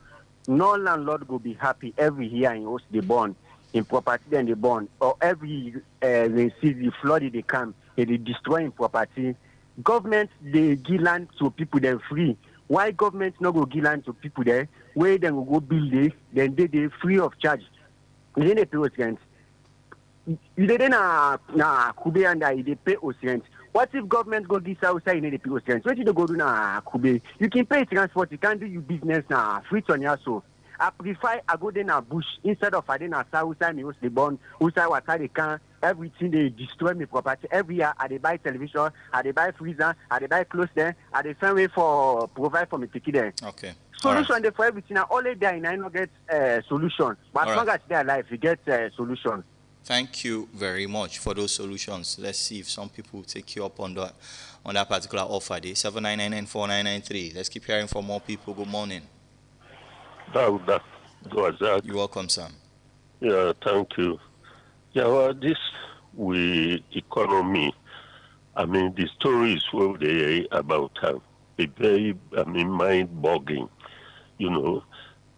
no landlord will be happy every year in host the bond in property then the bond or every they see the flood they come they destroy in property. Government they give land to people then free. Why government not go give land to people there? Where then go build it, then they free of charge. Then they pay rent. You didn't Kube and they pay rent. What if government go this outside in the pay rent? What if they go do na Kube? You can pay transport, you can do your business now free on your soul. I prefer I go there na bush instead of I na southside me host the bond, outside water they can everything they destroy my property. Every year I they buy television, I they buy freezer, I they buy clothes there, I they find way for provide for me ticket there. Okay. Solution there for everything. All they die and I not get solution. But as long as they're alive, you get solution. Thank you very much for those solutions. Let's see if some people take you up on that particular offer. 79994 Let's keep hearing from more people. Good morning. Go ahead. You're welcome, Sam. Yeah, thank you. Yeah, well, this with economy, I mean, the stories were there about a very, mind-boggling, you know,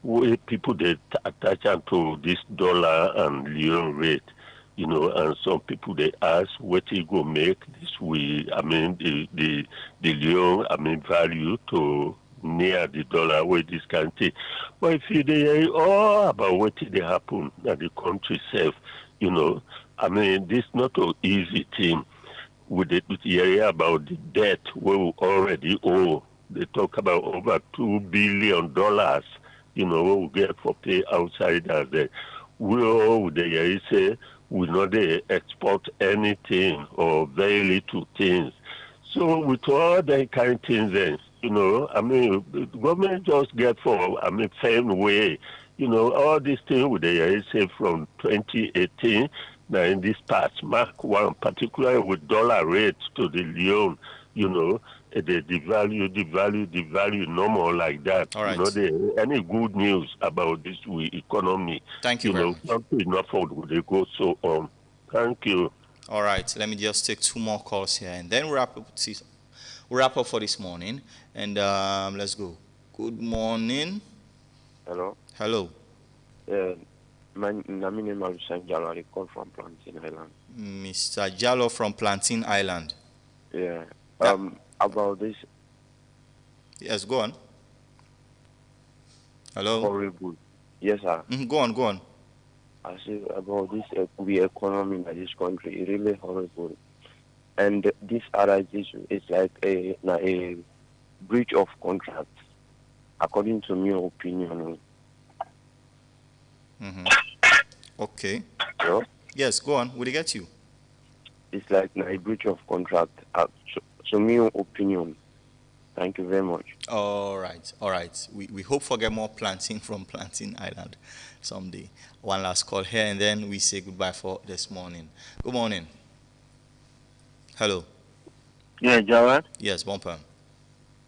where people they attach to this dollar and leone rate, you know, and some people they ask what you go make this the leone, value to near the dollar where this can take. But if you they all about what they happen at the country itself, you know, this not an easy thing with the area about the debt where we already owe. They talk about over $2 billion, you know, what we get for pay outside as the we all they say we not they export anything or very little things. So with all that kind of things then, you know, the government just get for, same way. You know, all these things with the say from 2018, now in this past Mark 1, particularly with dollar rates to the leone, you know, they devalue no more like that. All right. You know, any good news about this economy. Thank you very much. Something enough would they go so on. Thank you. All right, let me just take two more calls here and then we'll wrap up for this morning. And let's go. Good morning. Hello. Hello. My name is Mr. Jallo. I call from Plantain Island. Mr. Jallo from Plantain Island. Yeah. About this. Yes, go on. Hello. Horrible. Yes, sir. Go on. I say about this the economy in this country is really horrible, and this other issue is like a breach of contract, according to my opinion. Okay. Hello? Yes, go on. Will it get you? It's like a breach of contract. So my opinion. Thank you very much. All right. We hope for get more planting from Plantain Island someday. One last call here and then we say goodbye for this morning. Good morning. Hello. Yeah, Jawad. Yes, bumper.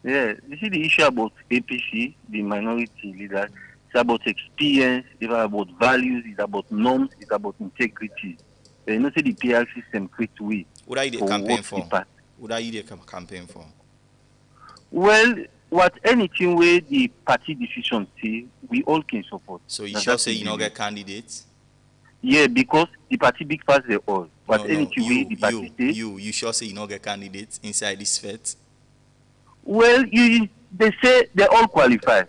Yeah, you see the issue about APC, the minority leader. It's about experience, it's about values, it's about norms, it's about integrity. You know, say the PR system creates way. What are you the campaign for? What are you the campaign for? Well, what anything where the party decision say, we all can support. So you sure say you not get candidates? Yeah, because the party big pass they all. But anything where the party say, you sure say you not get candidates inside this fete? Well, they say they all qualify.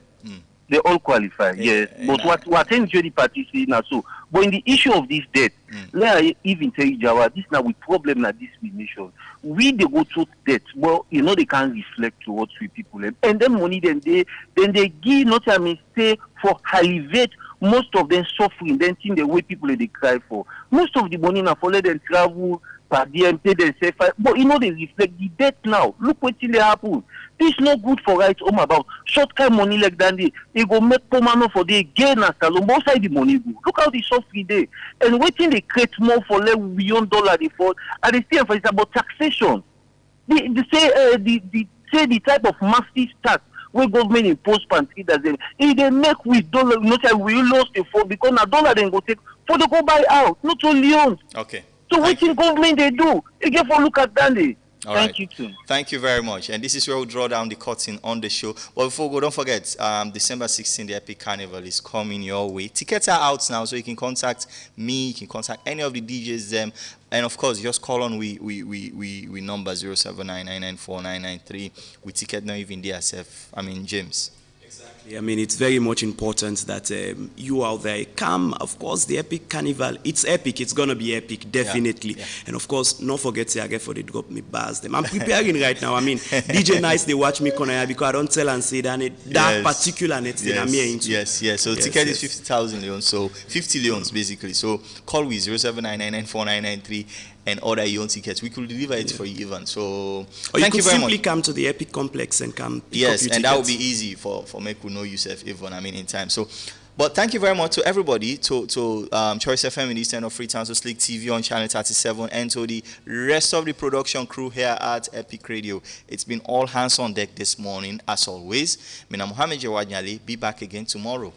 They all qualify, yes. But what anything the party say now so. But in the issue of this debt, let I even tell you, Jawa, this now with problem that this nation. We they go through debt, well, you know they can't reflect towards we people. And then money then they give not I mean stay for elevate most of them suffering, then think the way people they cry for. Most of the money now for let them travel, per diem, pay themselves, but you know they reflect the debt now. Look what they happen. This is not good for right home about short time money like that. They go make permanent for the gain as salon. Both side the money go. Look how the suffering day. And waiting they create more for less beyond dollar default. And they still emphasize about taxation. They say the type of massive tax where government impose pantry that if they make with dollar, not that we lost the phone because now dollar then go take for the go buy out, not only on. Okay. So what in government they do? They get for look at that. Thank you too. Thank you very much. And this is where we draw down the curtain on the show. But before we go, don't forget, December 16th, the Epic Carnival is coming your way. Tickets are out now, so you can contact me, you can contact any of the DJs them. And of course, just call on we number 0799949993. We ticket now even there, James. Exactly. I mean, it's very much important that you out there come. Of course, the Epic Carnival, it's epic. It's going to be epic, definitely. Yeah. And of course, don't forget to get for the drop me bars them. I'm preparing right now. I mean, DJ Nice, they watch me because I don't tell and say that particular net thing I'm here into. Yes. So ticket is 50,000 leons. So 50 leons, basically. So call with 0799949993 and order your own tickets. We could deliver it for you even. So thank you very much. Simply come to the Epic Complex and come pick up your tickets. And that will be easy for make you know yourself even, in time. So but thank you very much to everybody, to Choice FM in Eastern of Freetown, to Slick TV on Channel 37, and to the rest of the production crew here at Epic Radio. It's been all hands on deck this morning, as always. Mina Mohamed Jawadnyali, be back again tomorrow.